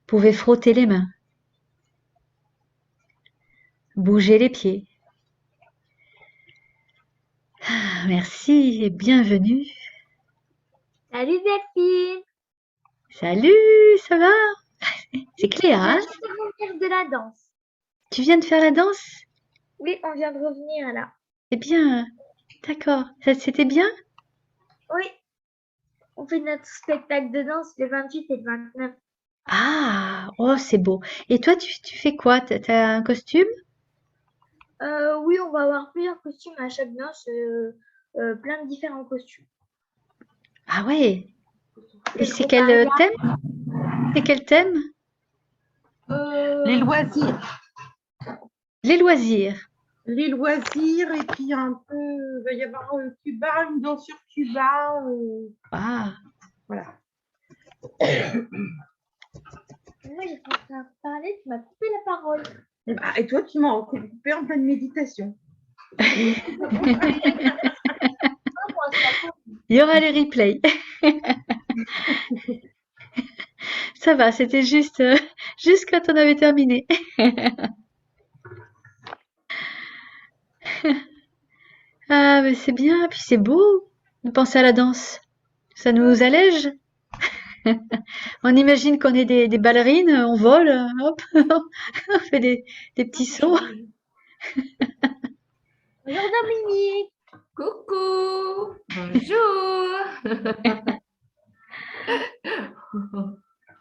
Vous pouvez frotter les mains, bouger les pieds. Merci et bienvenue. Salut Delphine! Salut, ça va? C'est Cléa, hein? Je viens de revenir de la danse. Tu viens de faire la danse? Oui, on vient de revenir là. Eh bien, d'accord. C'était bien? Oui, on fait notre spectacle de danse le 28 et le 29. Ah, oh, c'est beau. Et toi, tu fais quoi? T'as un costume? Oui, on va avoir plusieurs costumes à chaque danse, plein de différents costumes. Ah ouais. Et Le c'est gros quel paria. thème? C'est quel thème? Les loisirs. Les loisirs. Les loisirs, et puis un peu, il va y avoir Cuba, une danse sur Cuba. Ah, Voilà. Moi, j'ai commencé à parler, tu m'as coupé la parole. Et toi, tu m'as coupé en pleine méditation. il y aura les replays. Ça va, c'était juste, juste quand on avait terminé. Ah, mais c'est bien, puis c'est beau de penser à la danse. Ça nous allège. On imagine qu'on est des ballerines, on vole, hop, on fait des petits sauts. Bonjour Dominique! Coucou, bonjour.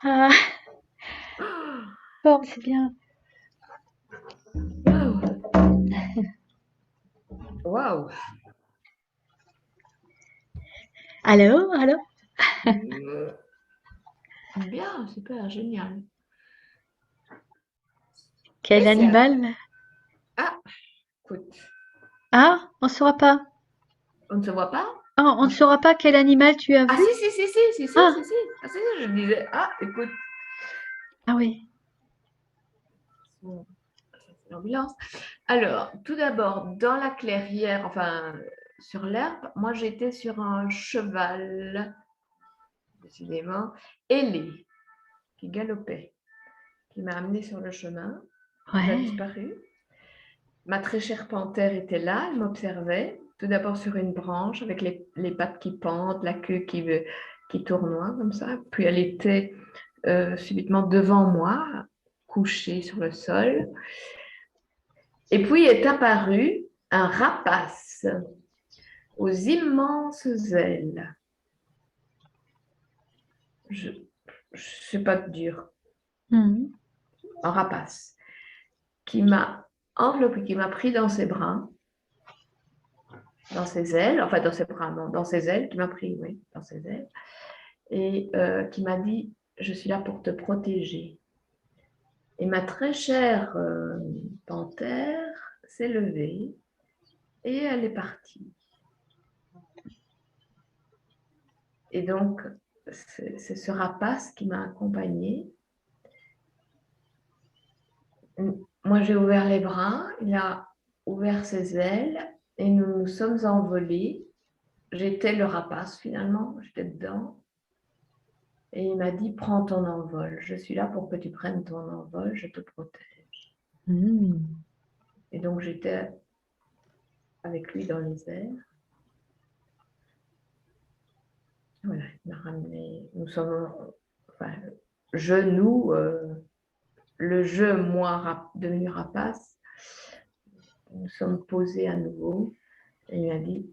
Ah, bon, c'est bien. Waouh. Allô, allô? Bien, super, génial. Quel Spécial. animal? Ah, écoute, Ah, on ne saura pas. on ne se voit pas? Ah, on ne saura pas quel animal tu as Ah vu? si, Ah, Ah, si, je me disais, ah, écoute, ah oui. c'est l'ambulance. Alors, tout d'abord, dans la clairière, enfin, sur l'herbe, moi j'étais sur un cheval, décidément, ailé, qui galopait, qui m'a amené sur le chemin. Il a Ouais. disparu. Ma très chère panthère était là, elle m'observait, tout d'abord sur une branche, avec les pattes qui pendent, la queue qui tournoie comme ça. Puis elle était subitement devant moi, couchée sur le sol. Et puis est apparu un rapace aux immenses ailes. Je ne sais pas te dire, Mhm. un rapace qui m'a enveloppé, qui m'a pris dans ses bras, dans ses ailes, enfin dans ses bras, non, dans ses ailes, qui m'a pris, oui, dans ses ailes, et qui m'a dit, je suis là pour te protéger. Et ma très chère panthère s'est levée et elle est partie. Et donc, c'est ce rapace qui m'a accompagnée. Moi, j'ai ouvert les bras, il a ouvert ses ailes et nous nous sommes envolés. J'étais le rapace finalement, j'étais dedans. Et il m'a dit, prends ton envol. Je suis là pour que tu prennes ton envol, je te protège. Et donc, j'étais avec lui dans les airs. Voilà, il m'a ramené. Nous sommes, enfin, nous, le je, moi, devenu rapace, nous sommes posés à nouveau. Et il m'a dit,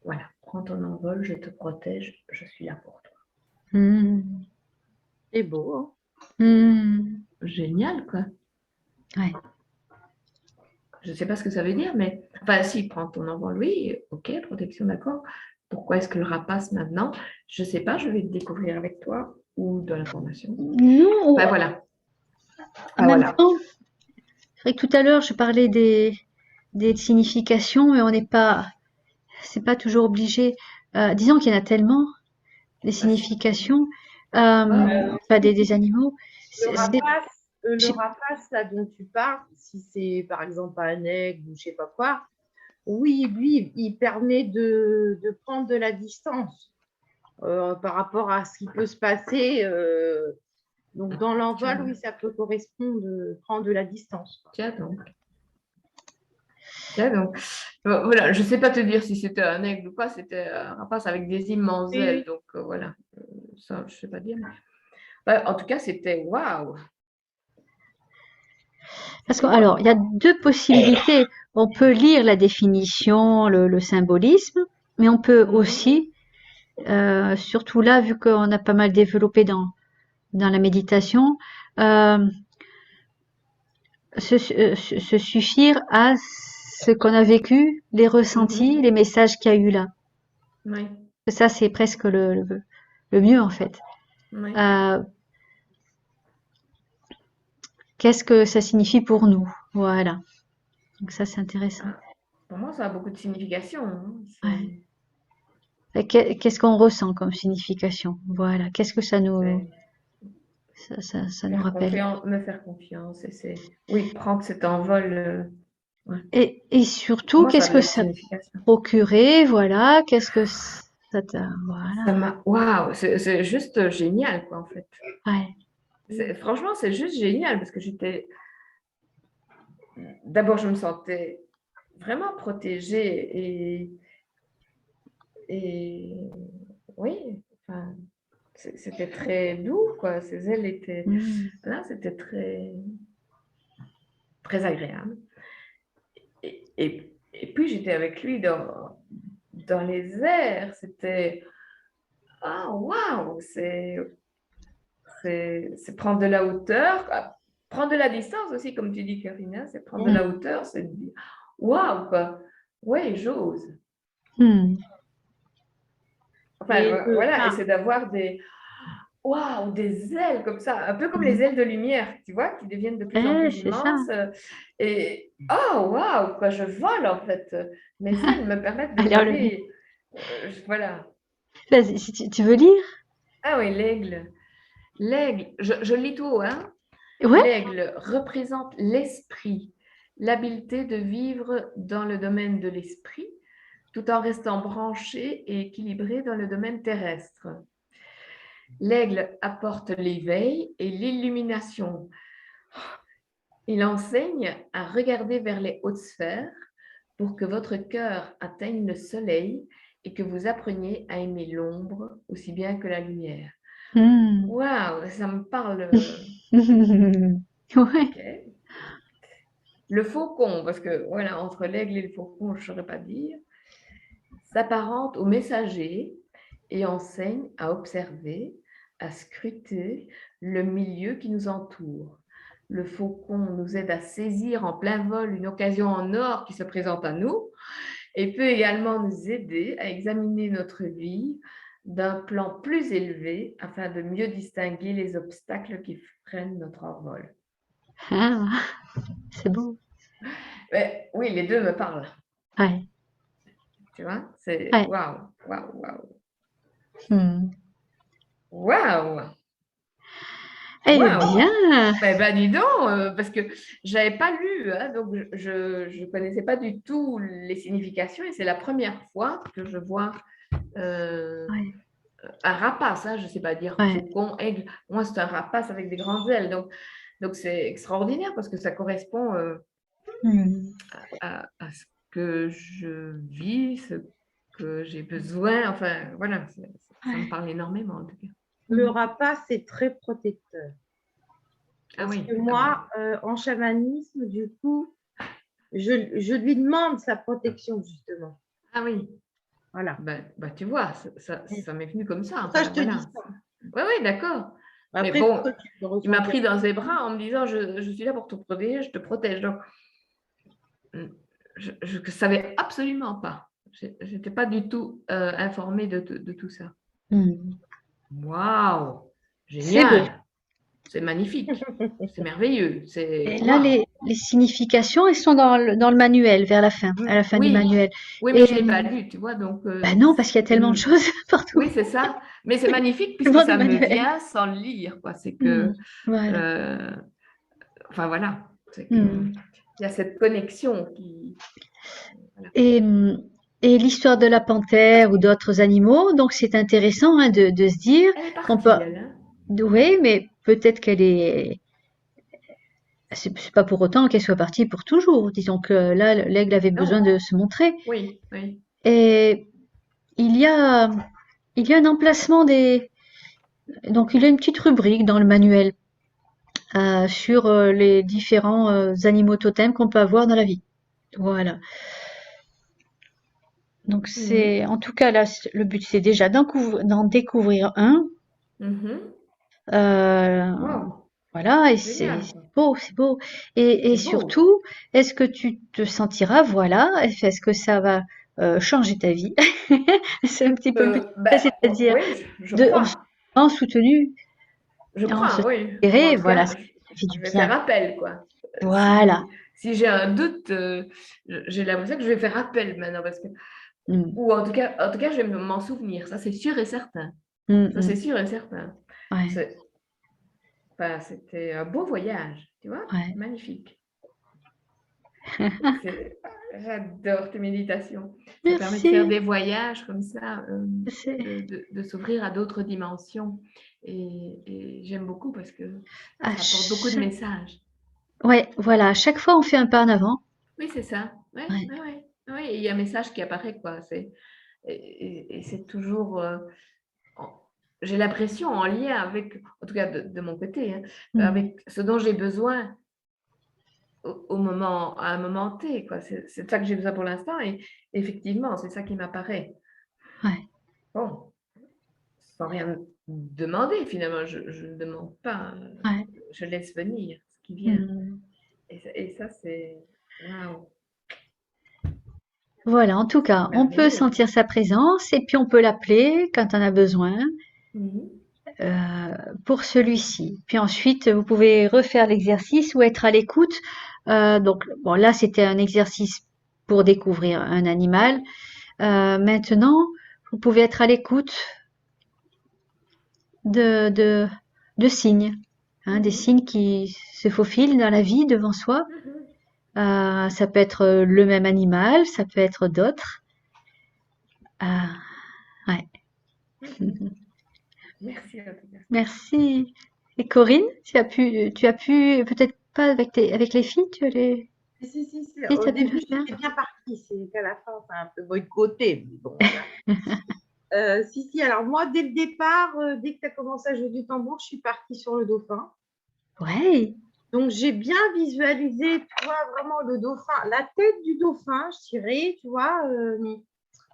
voilà, prends ton envol, je te protège, je suis là pour toi. C'est beau. Génial, quoi. Ouais. Je ne sais pas ce que ça veut dire, mais enfin, si, prends ton envol, oui, ok, protection, d'accord. Pourquoi est-ce que le rapace maintenant? Je ne sais pas, je vais le découvrir avec toi ou dans la formation. Non, Ben voilà. en même temps, c'est vrai que tout à l'heure, je parlais des significations, mais c'est pas toujours obligé. Disons qu'il y en a tellement, des significations, pas des animaux. Le rapace là, dont tu parles, si c'est par exemple un aigle ou je sais pas quoi, oui, lui, il permet de prendre de la distance par rapport à ce qui peut se passer. Donc, dans l'envol, oui, ça peut correspondre de prendre de la distance. Tiens donc. Voilà, je ne sais pas te dire si c'était un aigle ou pas, c'était un rapace avec des immenses ailes. Donc voilà, ça, je ne sais pas dire. En tout cas, c'était waouh! Parce que, alors, il y a deux possibilités. On peut lire la définition, le symbolisme, mais on peut aussi, surtout là, vu qu'on a pas mal développé dans la méditation, se suffire à ce qu'on a vécu, les ressentis, les messages qu'il y a eu là. Oui. Ça, c'est presque le mieux, en fait. Oui. Qu'est-ce que ça signifie pour nous? Voilà. Donc ça, c'est intéressant. Pour moi, ça a beaucoup de signification. Hein. Ouais. Qu'est-ce qu'on ressent comme signification? Voilà. Qu'est-ce que ça nous rappelle? Me faire confiance. Oui, prendre cet envol. Ouais. Et surtout, Moi, ça a qu'est-ce que de la ça signification. procurait? Voilà. Qu'est-ce que ça t'a... Voilà. Waouh, c'est juste génial, quoi, en fait. Ouais. Franchement, c'est juste génial parce que d'abord, je me sentais vraiment protégée et oui, enfin, c'était très doux, quoi. Ces ailes étaient là, c'était très, très agréable. Et puis, j'étais avec lui dans les airs. C'était waouh, c'est prendre de la hauteur, prendre de la distance aussi, comme tu dis, Karina, c'est prendre de la hauteur, c'est dire waouh, quoi. Oui, j'ose. Enfin, voilà, et c'est d'avoir des ailes comme ça, un peu comme les ailes de lumière, tu vois, qui deviennent de plus en plus immenses. Et waouh, quoi, je vole en fait. Mes ailes me permettent de voler. Voilà. Vas-y, si tu veux lire? Ah oui, l'aigle. L'aigle, je lis tout, hein. Ouais. L'aigle représente l'esprit, l'habileté de vivre dans le domaine de l'esprit, tout en restant branché et équilibré dans le domaine terrestre. L'aigle apporte l'éveil et l'illumination. Il enseigne à regarder vers les hautes sphères pour que votre cœur atteigne le soleil et que vous appreniez à aimer l'ombre aussi bien que la lumière. Waouh, ça me parle. Ouais. Okay. Le faucon, parce que voilà, entre l'aigle et le faucon, je ne saurais pas dire, s'apparente au messager et enseigne à observer, à scruter le milieu qui nous entoure. le faucon nous aide à saisir en plein vol une occasion en or qui se présente à nous et peut également nous aider à examiner notre vie d'un plan plus élevé afin de mieux distinguer les obstacles qui freinent notre envol. Ah, c'est beau. Mais oui, les deux me parlent. Ouais. Tu vois, c'est Ouais. waouh, waouh, waouh, Hmm. waouh, Elle est waouh. bien. Ben, dis donc, parce que j'avais pas lu, hein, donc je connaissais pas du tout les significations et c'est la première fois que je vois Ouais. un rapace, hein, je sais pas dire Ouais. faucon, aigle. Moi, c'est un rapace avec des grandes ailes, donc c'est extraordinaire parce que ça correspond Hmm. à ce que je vis, ce que j'ai besoin. Enfin, voilà, ça me parle énormément en tout cas. Le rapace est très protecteur. Ah Parce oui. que moi, en chamanisme, du coup, je lui demande sa protection, justement. Ah oui. Voilà. Bah, tu vois, ça m'est venu comme ça. Pour ça, Enfin, je te voilà. dis ça. Oui, d'accord. Mais Après, bon, toi, tu peux il m'a ressentir. pris dans ses bras en me disant je suis là pour te protéger, je te protège. Donc, je ne savais absolument pas. Je n'étais pas du tout informée de tout ça. Hmm. Waouh! C'est beau. Génial! C'est magnifique. C'est merveilleux. Et là, Waouh! les significations, elles sont dans le manuel, vers la fin, à la fin du Oui, manuel. oui, mais Et je ne l'ai pas lu, tu vois. Donc, bah non, parce qu'il y a tellement de choses partout. oui, c'est ça. Mais c'est magnifique Le puisque monde du ça me manuel. vient sans le lire, quoi. C'est que, Hmm. Voilà. enfin voilà, c'est que Hmm. il y a cette connexion qui. Voilà. Et l'histoire de la panthère ou d'autres animaux, donc c'est intéressant hein, de se dire Elle est qu'on partie, peut. elle. Hein. Oui, mais peut-être qu'elle est. C'est pas pour autant qu'elle soit partie pour toujours. Disons que là, l'aigle avait besoin Non, de se montrer. oui, oui. Et il y a, il y a un emplacement des. Donc il y a une petite rubrique dans le manuel sur les différents animaux totems qu'on peut avoir dans la vie. Voilà. Donc c'est, en tout cas là, le but c'est déjà d'en découvrir un. Mhm. Euh, Wow, voilà, et c'est génial. Quoi. beau, c'est beau. Et C'est beau. surtout, est-ce que tu te sentiras, voilà, est-ce que ça va changer ta vie? C'est un petit peu le but, Ben, c'est-à-dire oui, je on se crois. sent soutenu, Je on se crois, sent oui. Ou en inspiré, tout voilà, cas, ça fait je du vais faire bien. appel, quoi. Voilà. Si j'ai un doute, j'ai l'impression que je vais faire appel maintenant, parce que, Mm, ou en tout cas, je vais m'en souvenir. Ça, c'est sûr et certain. mm, Ça, c'est mm. sûr et certain. Ouais, Enfin, c'était un beau voyage, tu vois, ouais. magnifique. J'adore tes méditations. Ça permet de faire Merci. des voyages comme ça, C'est, de s'ouvrir à d'autres dimensions. Et j'aime beaucoup parce que à ça apporte beaucoup de chaque, messages. ouais, voilà, à chaque fois on fait un pas en avant. Oui, c'est ça. Oui, Ouais. oui, oui. Oui, il y a un message qui apparaît, quoi. Et c'est toujours, j'ai l'impression, en lien avec, en tout cas de mon côté, hein, Mm, avec ce dont j'ai besoin au moment, à un moment T, quoi. C'est de ça que j'ai besoin pour l'instant. Et effectivement, c'est ça qui m'apparaît. ouais, Bon, sans rien demander, finalement. Je ne demande pas. ouais. Je laisse venir ce qui vient. Mm. Et ça, c'est. Waouh! Voilà, en tout C'est cas, on peut merveilleux. sentir sa présence et puis on peut l'appeler quand on a besoin Mhm. euh, pour celui-ci. Puis ensuite, vous pouvez refaire l'exercice ou être à l'écoute. Donc, bon, là, c'était un exercice pour découvrir un animal. Maintenant, vous pouvez être à l'écoute de, de, de signes, hein, des Mhm. signes qui se faufilent dans la vie devant soi. Mhm. Ça peut être le même animal, ça peut être d'autres. Euh, ouais. Mhm. Merci en tout cas. Merci. Et Corinne, tu as pu, peut-être pas avec les filles, tu as les, Si. si, Au tu as pu début, le faire. j'étais bien partie. C'est qu'à la fin, c'est un peu boycotté. Mais bon, voilà. Si. Alors, moi, dès le départ, dès que tu as commencé à jouer du tambour, je suis partie sur le dauphin. Ouais. Donc, j'ai bien visualisé, tu vois, vraiment le dauphin, la tête du dauphin, je dirais, tu vois,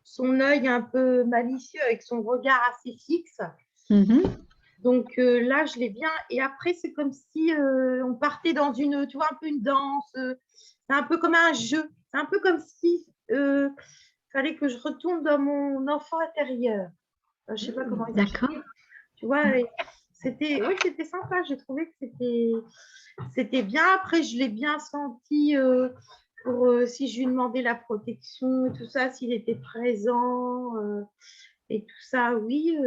son œil un peu malicieux avec son regard assez fixe. Mhm. Donc là, je l'ai bien. Et après, c'est comme si on partait dans une, tu vois, un peu une danse. C'est un peu comme un jeu. C'est un peu comme si fallait que je retourne dans mon enfant intérieur. Je ne sais pas comment D'accord. expliquer. Tu vois, et c'était, oui, c'était sympa. J'ai trouvé que c'était bien. Après, je l'ai bien senti pour si je lui demandais la protection et tout ça, s'il était présent et tout ça. Oui,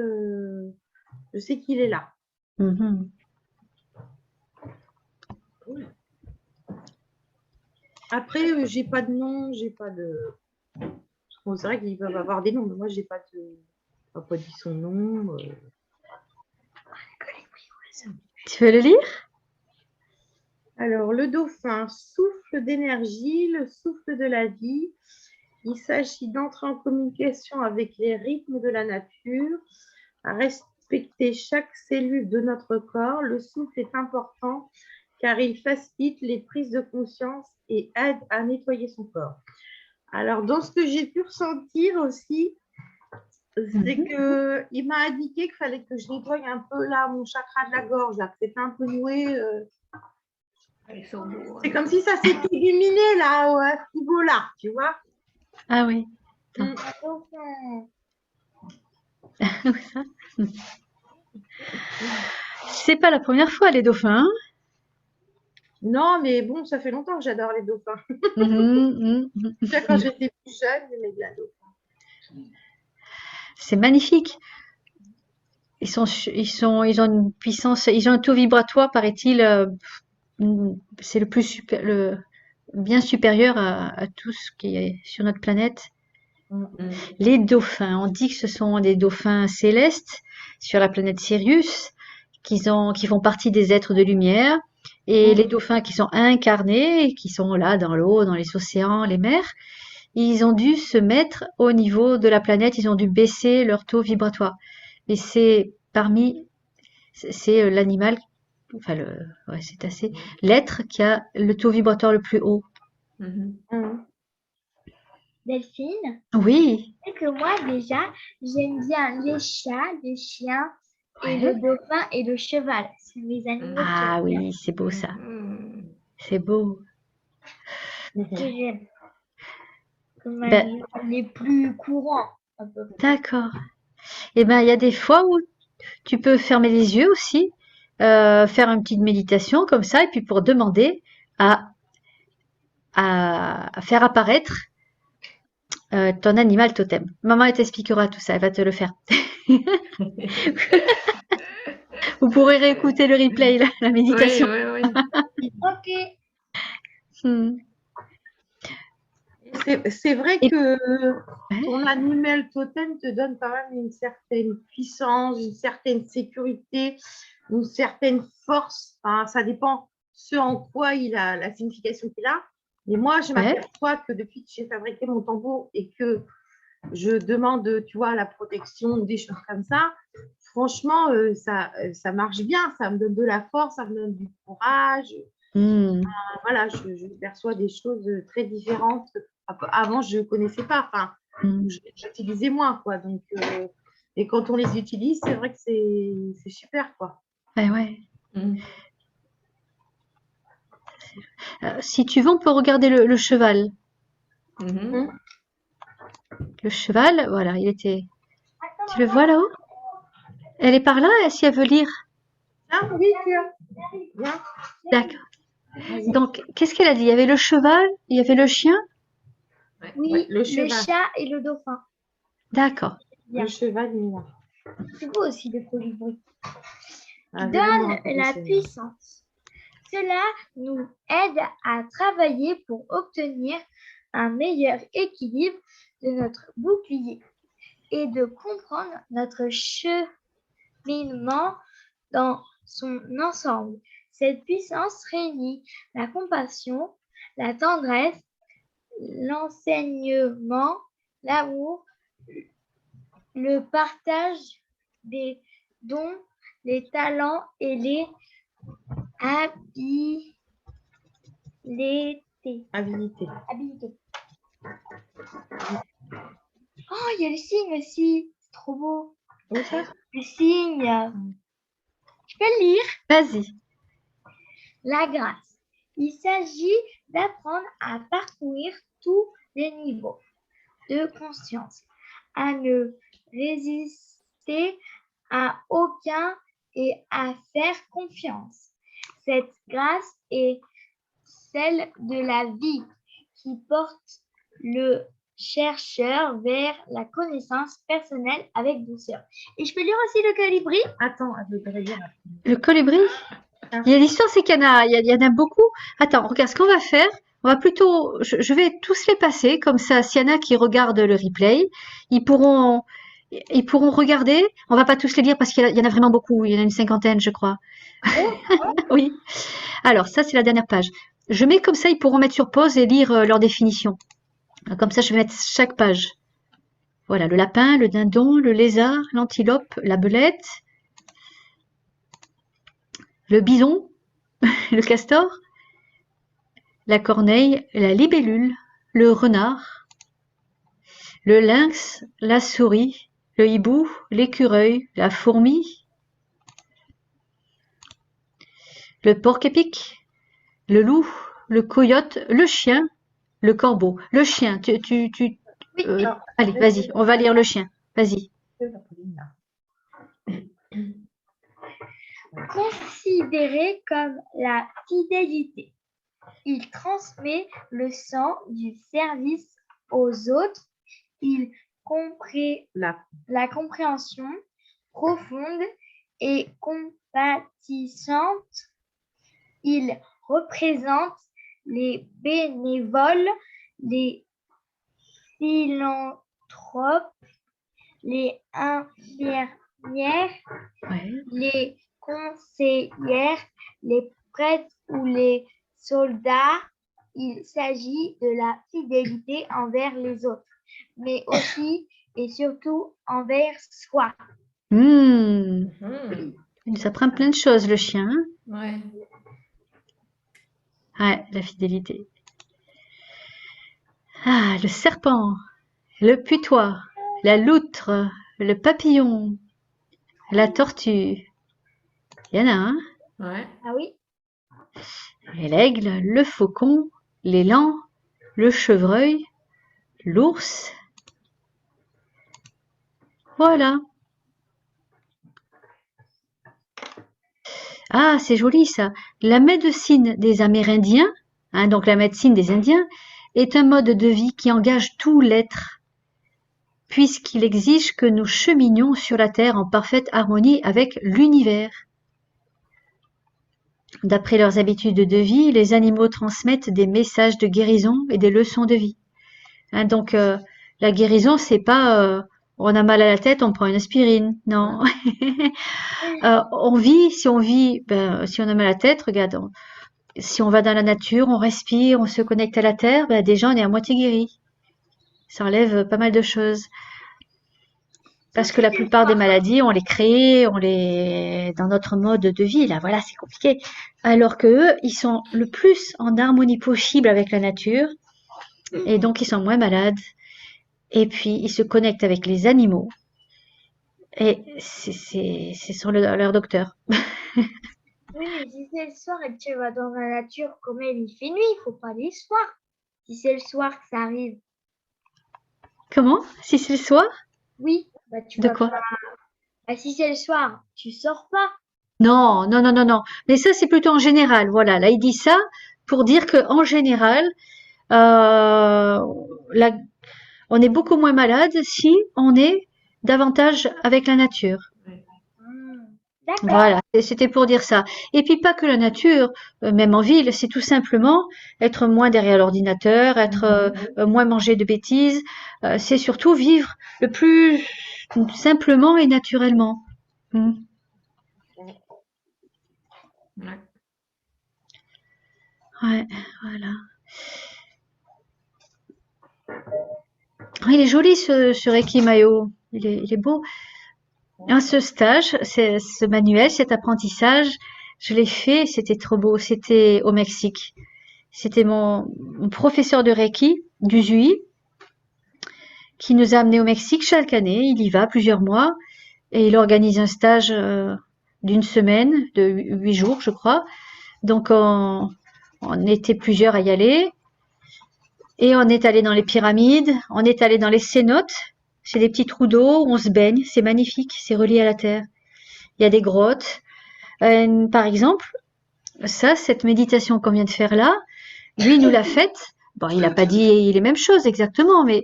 je sais qu'il est là. Mhm. Après, j'ai pas de nom, j'ai pas de. Bon, c'est vrai qu'ils peuvent avoir des noms, mais moi, j'ai pas de. On n'a pas dit son nom. Tu veux le lire? Alors, le dauphin, souffle d'énergie, le souffle de la vie. Il s'agit d'entrer en communication avec les rythmes de la nature, à respecter chaque cellule de notre corps. Le souffle est important car il facilite les prises de conscience et aide à nettoyer son corps. Alors, dans ce que j'ai pu ressentir aussi, c'est qu'il m'a indiqué qu'il fallait que je nettoie un peu là mon chakra de la gorge, là, que c'était un peu noué. C'est comme si ça s'était illuminé là, à ce niveau-là, tu vois. Ah oui. Mm. C'est pas la première fois, les dauphins. Non, mais bon, ça fait longtemps que j'adore les dauphins. Hein. Quand j'étais plus jeune, j'aimais bien les dauphins. C'est magnifique. Ils ont une puissance, ils ont un taux vibratoire, paraît-il, c'est le plus super, bien supérieur à tout ce qui est sur notre planète. Les dauphins, on dit que ce sont des dauphins célestes sur la planète Sirius, qui font partie des êtres de lumière, et les dauphins qui sont incarnés, qui sont là dans l'eau, dans les océans, les mers, ils ont dû se mettre au niveau de la planète, ils ont dû baisser leur taux vibratoire. Et c'est l'animal, enfin c'est assez l'être qui a le taux vibratoire le plus haut. Delphine, Oui. c'est que moi déjà, j'aime bien les chats, les chiens et Ouais. le dauphin et le cheval. C'est mes animaux Ah oui, c'est beau ça. C'est beau. que j'aime. Comme Ben, les plus courants. Un peu. d'accord. Et ben, il y a des fois où tu peux fermer les yeux aussi, faire une petite méditation comme ça, et puis pour demander à, à faire apparaître ton animal totem. Maman, elle t'expliquera tout ça, elle va te le faire. Vous pourrez réécouter le replay, la méditation. Oui. Ok. C'est vrai Et- que Ouais. ton animal totem te donne quand même une certaine puissance, une certaine sécurité, une certaine force. Enfin, ça dépend ce en quoi il a la signification qu'il a. Mais moi, je Ouais. m'aperçois que depuis que j'ai fabriqué mon tambour et que je demande, tu vois, la protection, des choses comme ça, franchement, ça marche bien. Ça me donne de la force, ça me donne du courage. Hmm. Voilà, je perçois des choses très différentes. Avant, je ne connaissais pas, enfin, Hmm. j'utilisais moins, quoi. Donc, et quand on les utilise, c'est vrai que c'est super, quoi. Ouais. Si tu veux, on peut regarder le cheval. Le cheval, voilà, il était. Tu le vois là-haut? Elle est par là, si elle veut lire. Ah oui, bien. D'accord. Donc, qu'est-ce qu'elle a dit? Il y avait le cheval, il y avait le chien? Oui, Ouais, le le cheval. chat et le dauphin. D'accord. Le cheval, il est là. C'est beau aussi de colibri. Ah, Donne la puissance. Cela nous aide à travailler pour obtenir un meilleur équilibre de notre bouclier et de comprendre notre cheminement dans son ensemble. Cette puissance réunit la compassion, la tendresse, l'enseignement, l'amour, le partage des dons, les talents et les habilités. Habilité. Oh, il y a le signe aussi. C'est trop beau. Où ça? Le signe. peux lire Vas-y. la grâce. Il s'agit d'apprendre à parcourir tous les niveaux de conscience, à ne résister à aucun et à faire confiance. Cette grâce est celle de la vie qui porte le chercheur vers la connaissance personnelle avec douceur. Et je peux lire aussi le colibri? Attends, je voudrais dire. Le colibri? Il y a l'histoire, c'est qu'il y en a beaucoup. Attends, regarde, ce qu'on va faire, on va plutôt, je vais tous les passer, comme ça, s'il y en a qui regardent le replay, ils pourront regarder. On va pas tous les lire parce qu'il y en a vraiment beaucoup. Il y en a une cinquantaine, je crois. Oui. Alors, ça, c'est la dernière page. Je mets comme ça, ils pourront mettre sur pause et lire leur définition. Comme ça, je vais mettre chaque page. Voilà, le lapin, le dindon, le lézard, l'antilope, la belette, le bison, le castor, la corneille, la libellule, le renard, le lynx, la souris, le hibou, l'écureuil, la fourmi, le porc-épic, le loup, le coyote, le chien, le corbeau. Le chien, Oui. allez, vas-y, on va lire le chien. Vas-y. Considéré comme la fidélité. Il transmet le sang du service aux autres. Il comprend la compréhension profonde et compatissante. Il représente les bénévoles, les philanthropes, les infirmières, Ouais. les conseillères, les prêtres ou les soldats. Il s'agit de la fidélité envers les autres, mais aussi et surtout envers soi. Mhm. Il nous apprend plein de choses, le chien. Hein. Ouais. Ouais, la fidélité. Ah, le serpent, le putois, la loutre, le papillon, la tortue. Il y en a, hein? Ouais. Ah oui? Et l'aigle, le faucon, l'élan, le chevreuil, l'ours. Voilà. Ah, c'est joli ça. La médecine des Amérindiens, hein, donc la médecine des Indiens, est un mode de vie qui engage tout l'être, puisqu'il exige que nous cheminions sur la Terre en parfaite harmonie avec l'univers. D'après leurs habitudes de vie, les animaux transmettent des messages de guérison et des leçons de vie. Hein, donc, la guérison, c'est pas on a mal à la tête, on prend une aspirine. Non. On vit, si on a mal à la tête, regarde, si on va dans la nature, on respire, on se connecte à la terre, déjà on est à moitié guéri. Ça enlève pas mal de choses. Parce que la plupart des maladies, on les crée, dans notre mode de vie, là, voilà, c'est compliqué. Alors que eux, ils sont le plus en harmonie possible avec la nature, et donc ils sont moins malades. Et puis, ils se connectent avec les animaux. Et c'est sur leur docteur. Oui, mais si c'est le soir et que tu vas dans la nature, comme il fait nuit, il faut pas aller le soir. Si c'est le soir que ça arrive, Comment? Si c'est le soir? oui, bah tu De vas quoi? pas. Bah, si c'est le soir, tu sors pas. Non, non, non, non, non. Mais ça, c'est plutôt en général. Voilà. Là, il dit ça pour dire que en général, euh, la- on est beaucoup moins malade si on est davantage avec la nature. D'accord. Voilà. Et c'était pour dire ça. Et puis pas que la nature, même en ville, c'est tout simplement être moins derrière l'ordinateur, être moins manger de bêtises. C'est surtout vivre le plus simplement et naturellement. Mm. Ouais. Ouais, voilà. Il est joli ce Reiki Mayo. Il est beau. Hein, ce stage, ce manuel, cet apprentissage, je l'ai fait, c'était trop beau. C'était au Mexique. C'était mon professeur de Reiki, d'Usui, qui nous a amenés au Mexique chaque année. Il y va plusieurs mois et il organise un stage d'une semaine, de 8 jours, je crois. Donc, on était plusieurs à y aller. Et on est allé dans les pyramides, on est allé dans les cénotes. C'est des petits trous d'eau où on se baigne. C'est magnifique, c'est relié à la terre. Il y a des grottes. Par exemple, cette méditation qu'on vient de faire là, lui, il nous l'a faite. Bon, il n'a pas dit les mêmes choses exactement, mais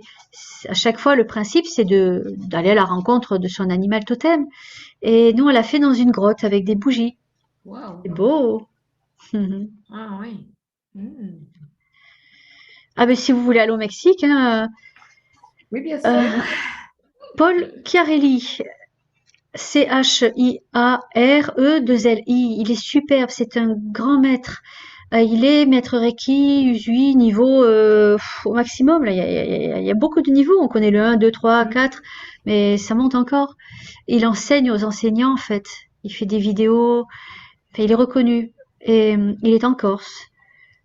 à chaque fois, le principe, c'est d'aller à la rencontre de son animal totem. Et nous, on l'a fait dans une grotte avec des bougies. Waouh. C'est beau. Ah oui. Mm. Ah, mais si vous voulez aller au Mexique, hein, Oui, bien sûr. Paul Chiarelli, Chiare2Li, il est superbe, c'est un grand maître. Il est maître Reiki, Usui, niveau au maximum. Là, il y a beaucoup de niveaux. On connaît le 1, 2, 3, 4, mais ça monte encore. Il enseigne aux enseignants, en fait. Il fait des vidéos. Enfin, il est reconnu. Et il est en Corse.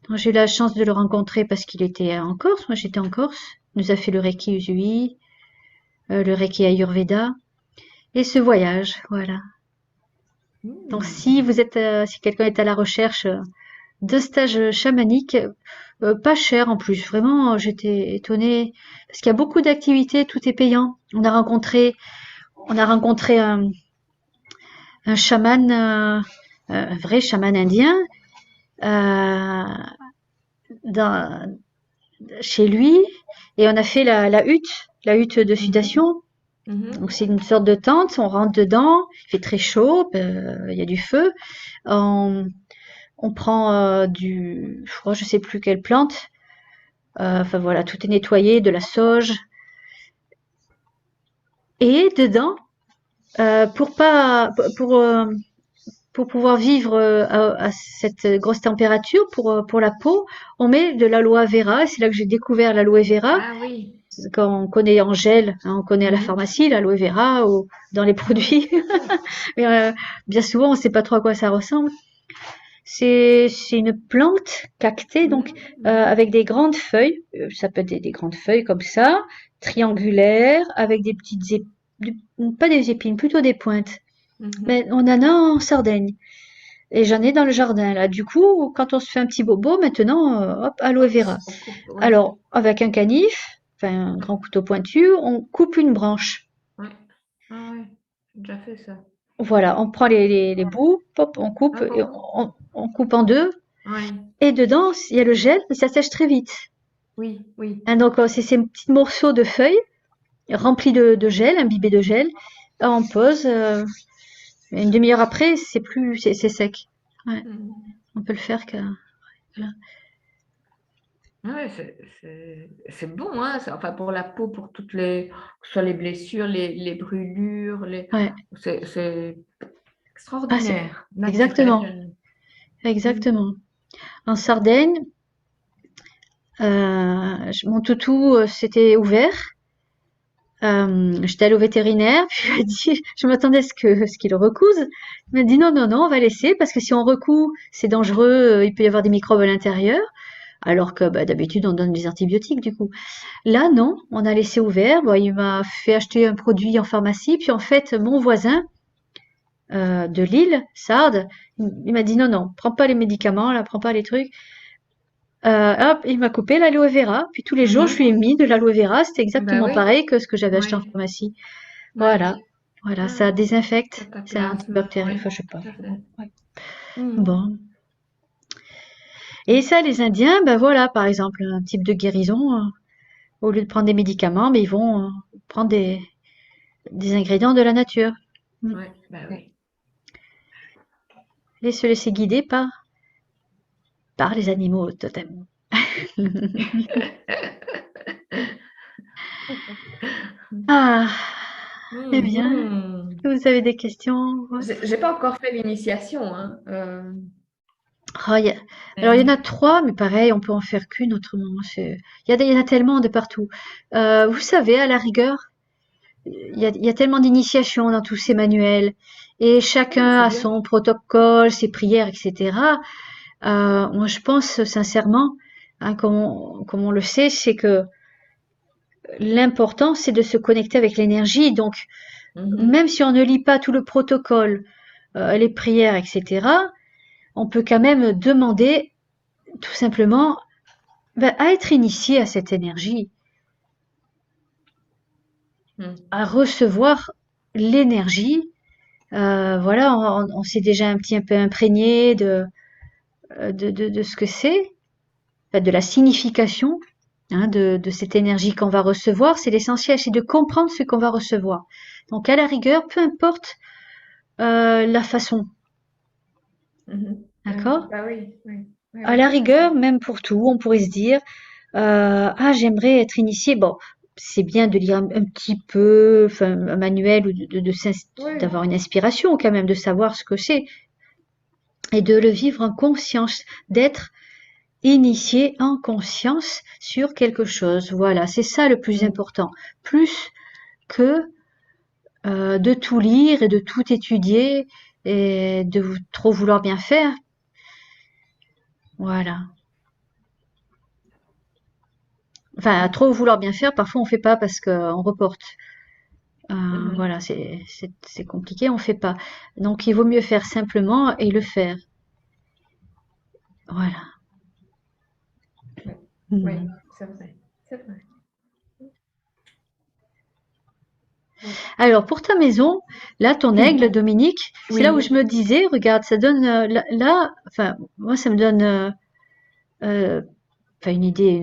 Donc, j'ai eu la chance de le rencontrer parce qu'il était en Corse. Moi, j'étais en Corse. Il nous a fait le Reiki Usui, le Reiki Ayurveda. Et ce voyage, voilà. Donc, si quelqu'un est à la recherche de stages chamaniques, pas cher en plus. Vraiment, j'étais étonnée parce qu'il y a beaucoup d'activités, tout est payant. On a rencontré un chaman, un vrai chaman indien, euh, chez lui, et on a fait la hutte de sudation. Donc c'est une sorte de tente, on rentre dedans, il fait très chaud, il y a du feu. On prend je sais plus quelle plante. Enfin voilà, tout est nettoyé, de la sauge. Et dedans, pour pas, pour pouvoir vivre à cette grosse température, pour la peau, on met de l'aloe vera. C'est là que j'ai découvert l'aloe vera. Ah oui. Quand on connaît en gel, hein, on connaît à la pharmacie l'aloe vera ou dans les produits. Mais bien souvent, on ne sait pas trop à quoi ça ressemble. C'est une plante cactée, donc avec des grandes feuilles. Ça peut être des grandes feuilles comme ça, triangulaires, avec des petites pas des épines, plutôt des pointes. Mais on en a en Sardaigne. Et j'en ai dans le jardin là. Du coup, quand on se fait un petit bobo, maintenant, hop, aloe vera. Ouais. Alors, avec un canif, enfin un grand couteau pointu, on coupe une branche. Ouais. Ah ouais. J'ai déjà fait ça. Voilà, on prend les bouts, hop, on coupe, Ah et bon? on coupe en deux. Ouais. Et dedans, il y a le gel et ça sèche très vite. Oui, oui. Hein, donc, c'est ces petits morceaux de feuilles remplis de gel, imbibés de gel. On pose. Une demi-heure après, c'est sec. Ouais, on peut le faire que. Voilà. Ouais, c'est bon, hein. Enfin, pour la peau, pour toutes que ce soit les blessures, les brûlures, Ouais. c'est Ah, extraordinaire, exactement. naturel. Exactement. En Sardaigne, mon toutou s'était ouvert. J'étais allée au vétérinaire, puis il m'a dit, je m'attendais à ce qu'il le recouse. Il m'a dit non, non, non, on va laisser parce que si on recoue, c'est dangereux, il peut y avoir des microbes à l'intérieur. Alors que d'habitude on donne des antibiotiques du coup. Là non, on a laissé ouvert. Bon, il m'a fait acheter un produit en pharmacie, puis en fait mon voisin de Lille, Sardes, il m'a dit non, non, prends pas les médicaments, là, prends pas les trucs. Hop, il m'a coupé l'aloe vera, puis tous les jours je lui ai mis de l'aloe vera, c'était exactement oui. pareil que ce que j'avais acheté en Oui. pharmacie. Ouais. Voilà, voilà, ça désinfecte, c'est Cataplasme. antibactérien, Oui, enfin je sais pas. tout à fait. Ouais. Mm. Bon. Et ça, les Indiens, ben voilà, par exemple, un type de guérison, au lieu de prendre des médicaments, mais ils vont prendre des ingrédients de la nature. Ouais, bah oui. Et se laisser guider par les animaux totems. Ah, eh bien, Mhm. vous avez des questions? Ouais. J'ai pas encore fait l'initiation, hein. Ah, alors, il y en a 3, mais pareil, on peut en faire qu'une autrement. Il y en a tellement de partout. Vous savez, à la rigueur, il y a tellement d'initiations dans tous ces manuels, et chacun c'est a bien. son protocole, ses prières, etc. Moi, je pense sincèrement, hein, comme on le sait, c'est que l'important, c'est de se connecter avec l'énergie. Donc, Mhm. même si on ne lit pas tout le protocole, les prières, etc., on peut quand même demander tout simplement à être initié à cette énergie, à recevoir l'énergie. Voilà, on s'est déjà un petit un peu imprégné de ce que c'est, de la signification de cette énergie qu'on va recevoir. C'est l'essentiel, c'est de comprendre ce qu'on va recevoir. Donc à la rigueur, peu importe la façon, d'accord? Bah oui, oui, oui, À la oui, tout à fait. rigueur, même pour tout, on pourrait se dire, ah, j'aimerais être initié. Bon, c'est bien de lire un petit peu, enfin, un manuel ou Oui, d'avoir une inspiration quand même, de savoir ce que c'est et de le vivre en conscience, d'être initié en conscience sur quelque chose. Voilà, c'est ça le plus important. Plus que de tout lire et de tout étudier et de trop vouloir bien faire. Voilà. Enfin, à trop vouloir bien faire, parfois on fait pas parce qu'on reporte. Voilà, c'est compliqué, on fait pas. Donc il vaut mieux faire simplement et le faire. Voilà. oui, oui, Mhm. c'est vrai, c'est vrai. Oui. Alors pour ta maison, là ton aigle, Dominique, c'est là où Oui, je me disais, regarde, ça donne là, enfin moi ça me donne enfin une idée,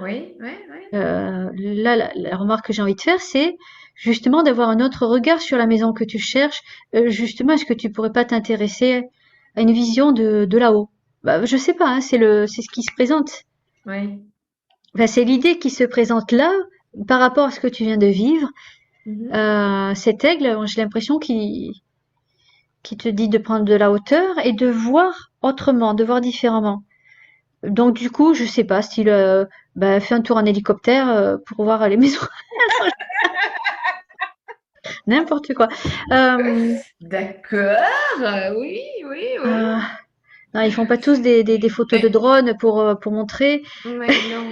oui, oui, oui. là la remarque que j'ai envie de faire, c'est justement d'avoir un autre regard sur la maison que tu cherches. Justement, est-ce que tu pourrais pas t'intéresser à une vision de là-haut? Bah, je sais pas, hein, c'est ce qui se présente. Oui. Enfin, c'est l'idée qui se présente là par rapport à ce que tu viens de vivre. Mhm. Cet aigle, j'ai l'impression qui te dit de prendre de la hauteur et de voir autrement, de voir différemment. Donc du coup, je sais pas, style, fais un tour en hélicoptère pour voir les maisons, n'importe quoi. Euh, D'accord, oui, oui, oui. euh, non, ils font pas tous des photos de Mais, drone pour montrer. mais non.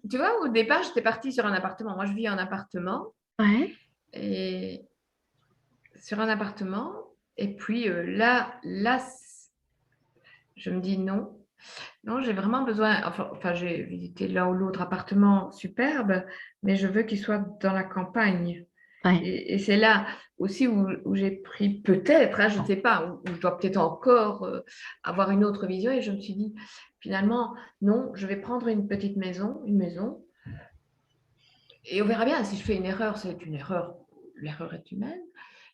Tu vois, au départ, j'étais partie sur un appartement. Moi, je vis en appartement Ouais, et sur un appartement. Et puis là, je me dis non. Non, j'ai vraiment besoin. Enfin, j'ai visité l'un ou l'autre appartement superbe, mais je veux qu'il soit dans la campagne. ouais. Et c'est là aussi où j'ai pris peut-être, hein, je ne sais pas, où je dois peut-être encore avoir une autre vision. Et je me suis dit, finalement, non, je vais prendre une maison, et on verra bien. Si je fais une erreur, c'est une erreur. L'erreur est humaine.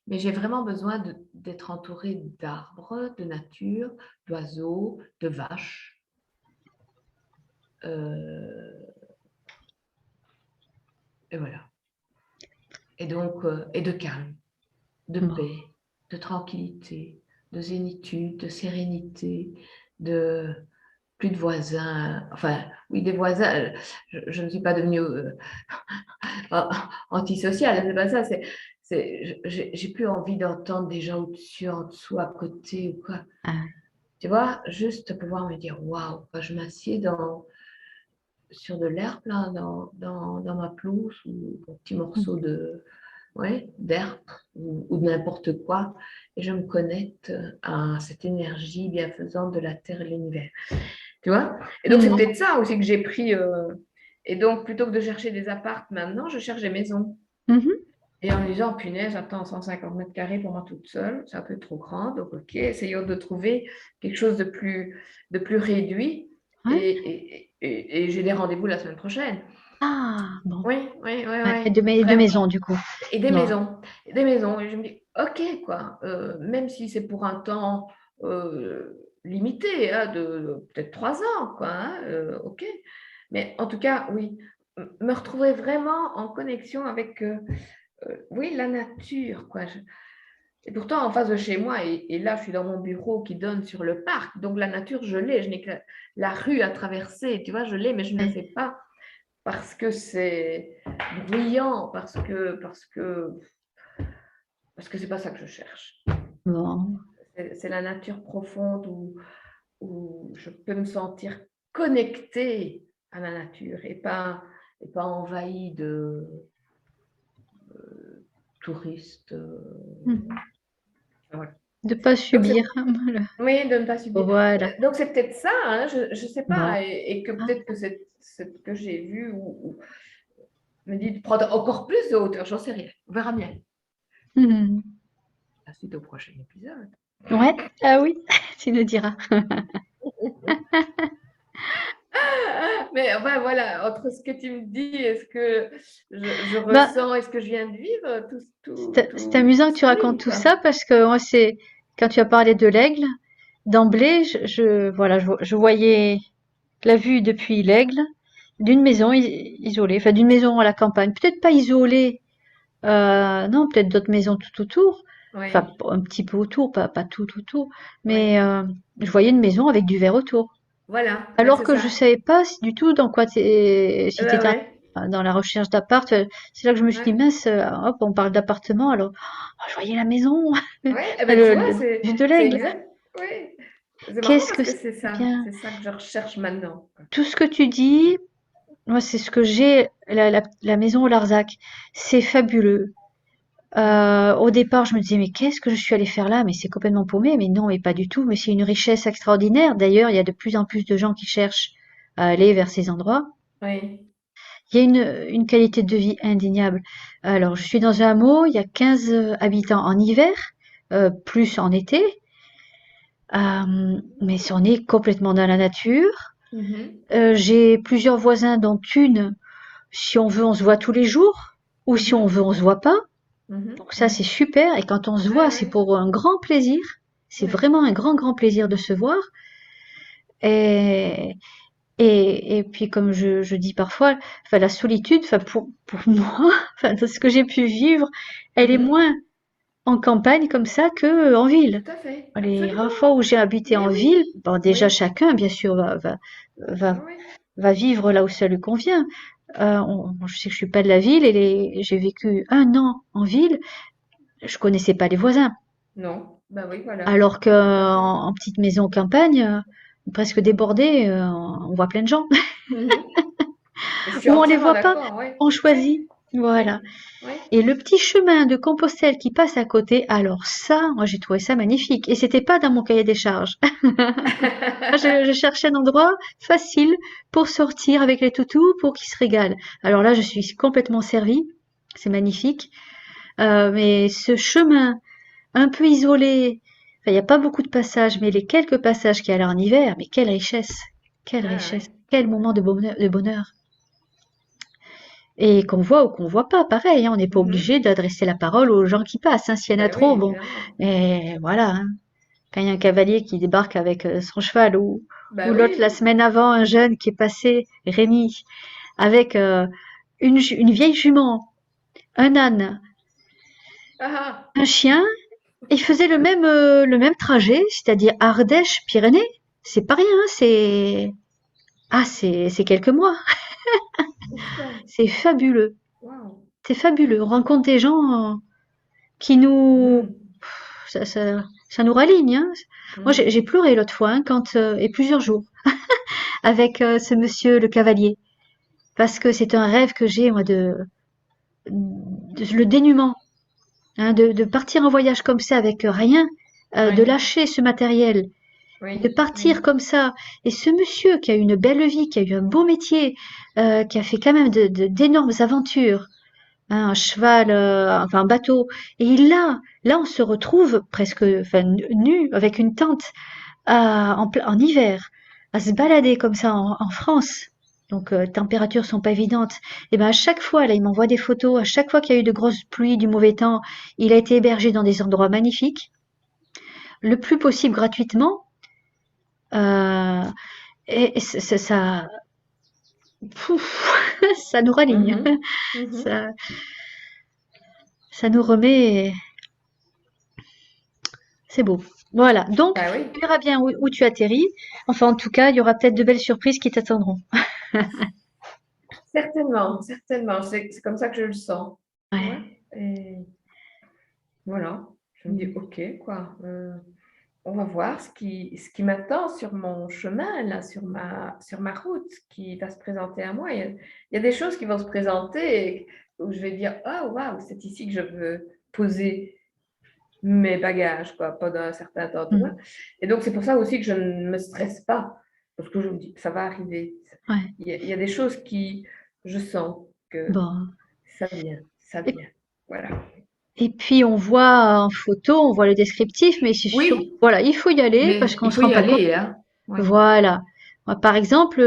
Mais j'ai vraiment besoin d'être entourée d'arbres, de nature, d'oiseaux, de vaches. Euh, et voilà. Et donc, et de calme, de Bon. paix, de tranquillité, de zénitude, de sérénité, de plus de voisins. Enfin, oui, des voisins. Je ne suis pas devenue antisociale, c'est pas ça. J'ai plus envie d'entendre des gens au-dessus, en dessous, à côté ou quoi. Ah, Tu vois, juste pouvoir me dire waouh, quand je m'assieds sur de l'herbe là, dans ma pelouse ou un petit ouais. morceau ouais, d'herbe ou de n'importe quoi, et je me connecte à cette énergie bienfaisante de la Terre et de l'univers. Tu vois? Et donc, c'est Mhm. peut-être ça aussi que j'ai pris. Et donc, plutôt que de chercher des appartes maintenant, je cherche des maisons. Mhm. Et en me disant, punaise, j'attends 150 mètres carrés pour moi toute seule, c'est un peu trop grand. Donc, OK, essayons de trouver quelque chose de plus réduit. Ouais. Et j'ai des rendez-vous la semaine prochaine. Ah, bon. Oui, oui, oui, Ouais. Et oui. de Vraiment. maison, du coup. Et des Bon. maisons. Et des maisons. Et je me dis, OK, quoi. Même si c'est pour un temps limité, hein, de peut-être 3 ans, quoi. Hein, OK. Mais en tout cas, oui, me retrouver vraiment en connexion avec, oui, la nature, quoi. Et pourtant, en face de chez moi, et là, je suis dans mon bureau qui donne sur le parc. Donc, la nature, je l'ai. Je n'ai que la rue à traverser, tu vois, je l'ai, mais je ne le Ouais. fais pas parce que c'est bruyant, parce que c'est pas ça que je cherche. Bon. C'est la nature profonde où je peux me sentir connectée à la nature et pas envahie de touristes. Mhm. Voilà. De pas Donc, c'est subir. Voilà. oui, de ne pas subir. Voilà. Donc, c'est peut-être ça, hein, je ne sais Bon. pas, et que peut-être que c'est ce que j'ai vu ou me dit de prendre encore plus de hauteur, j'en sais rien. On verra bien. Mhm. La suite au prochain épisode. Ouais. Ah oui, tu nous diras. Mais enfin, voilà, entre ce que tu me dis et ce que je Bah, ressens et ce que je viens de vivre, c'est amusant que tu racontes s'aligne, tout quoi. ça parce que moi, c'est quand tu as parlé de l'aigle, d'emblée, voilà, je voyais la vue depuis l'aigle d'une maison isolée, enfin d'une maison à la campagne, peut-être pas isolée, non, peut-être d'autres maisons tout autour, enfin Oui, un petit peu autour, pas tout autour, mais oui. je voyais une maison avec du verre autour. Voilà, ben, Alors c'est que je ça. savais pas du tout dans quoi si Ben t'étais ouais, dans la recherche d'appart. C'est là que je me suis dit, ouais. mince, hop, on parle d'appartement, alors oh, je voyais la maison, Ouais, eh ben, tu vois, vue de c'est l'aigle. exact. Oui, c'est marrant Qu'est-ce parce que que c'est bien. c'est ça que je recherche maintenant, quoi. Tout ce que tu dis, moi, c'est ce que j'ai, la maison au Larzac. C'est fabuleux. Au départ, je me disais, mais qu'est-ce que je suis allée faire là? Mais c'est complètement paumé. Mais non, mais pas du tout. Mais c'est une richesse extraordinaire. D'ailleurs, il y a de plus en plus de gens qui cherchent à aller vers ces endroits. Oui. Il y a une qualité de vie indéniable. Alors, je suis dans un hameau, il y a 15 habitants en hiver, plus en été. Mais on est complètement dans la nature. Mhm. J'ai plusieurs voisins, dont une, si on veut, on se voit tous les jours, ou si on Mhm. veut, on se voit pas. Mhm. Donc ça, c'est Mhm. super. Et quand on se voit, Ouais, c'est ouais. pour un grand plaisir. C'est Ouais. vraiment un grand plaisir de se voir. Et, et puis, comme je dis parfois, enfin, la solitude, enfin, pour moi, enfin, dans ce que j'ai pu vivre, elle est Mhm. moins en campagne comme ça que en ville. Tout à fait, Les rares fois absolument. où j'ai habité Mais en ville, oui, bon, déjà oui, chacun, bien sûr, va, oui. va vivre là où ça lui convient. Je sais que je suis pas de la ville et j'ai vécu 1 an en ville, je connaissais pas les voisins. Non, ben oui, voilà. Alors que Oui, tout à fait. en petite maison campagne, presque débordée, on voit plein de gens. Mhm. Je suis Ou on les entièrement voit pas, d'accord, oui. on Oui, choisit. Voilà. oui, oui. Et le petit chemin de Compostelle qui passe à côté, alors ça, moi j'ai trouvé ça magnifique. Et c'était pas dans mon cahier des charges. Je cherchais un endroit facile pour sortir avec les toutous pour qu'ils se régalent. Alors là, je suis complètement servie. C'est magnifique. Mais ce chemin un peu isolé, enfin, il n'y a pas beaucoup de passages, mais les quelques passages qu'il y a là en hiver, mais quelle richesse! Quelle Ah, richesse! oui. Quel moment de bonheur! Et qu'on voit ou qu'on voit pas, pareil, hein, on n'est pas Mhm. obligé d'adresser la parole aux gens qui passent, hein, s'il y en a Ben oui, trop, bon. évidemment. Mais voilà, hein. Quand il y a un cavalier qui débarque avec son cheval ou Ben l'autre la oui. semaine avant, un jeune qui est passé, Rémi, avec une vieille jument, un âne, Ah, un chien, il faisait le même trajet, c'est-à-dire Ardèche-Pyrénées. C'est pas rien, hein, c'est quelques mois. ah. C'est fabuleux. Waouh. C'est fabuleux. On rencontre des gens qui nous, Mhm. ça nous raligne, hein. Moi, j'ai Mhm. pleuré l'autre fois, hein, et plusieurs jours, avec ce monsieur le cavalier, parce que c'est un rêve que j'ai, moi, le dénuement, hein, de partir en voyage comme ça avec rien, de Oui, lâcher ce matériel, de oui, partir oui. comme ça. Et ce monsieur qui a eu une belle vie, qui a eu un beau métier, qui a fait quand même d'énormes aventures, hein, un cheval, enfin un bateau. Et là, on se retrouve presque, enfin, nu, avec une tente, en hiver, à se balader comme ça en France. Donc, températures sont pas évidentes. Et ben à chaque fois, là, il m'envoie des photos. À chaque fois qu'il y a eu de grosses pluies, du mauvais temps, il a été hébergé dans des endroits magnifiques, le plus possible gratuitement. Euh, et ça, pouf, ça nous raligne. Mhm. Mhm. Ça, ça nous remet. C'est beau. Voilà. Donc, Ben oui, tu verras bien où tu atterris. Enfin, en tout cas, il y aura peut-être de belles surprises qui t'attendront. certainement, certainement. C'est comme ça que je le sens. Ouais. Ouais. Et voilà. Je me dis, Mm. OK, quoi. On va voir ce qui m'attend sur mon chemin, là, sur ma route qui va se présenter à moi. Il y a des choses qui vont se présenter où je vais dire, ah, waouh, c'est ici que je veux poser mes bagages, quoi, pendant un certain temps, tu vois. Et donc, c'est pour ça aussi que je ne me stresse pas, parce que je me dis, ça va arriver. Ouais. Il y a des choses qui, je sens que Bon. ça vient, voilà. Et puis on voit en photo, on voit le descriptif, mais c'est sûr, Oui, voilà, il faut y aller parce mais qu'on il se faut rend y pas compte. aller, hein. Ouais. Voilà. Moi, par exemple,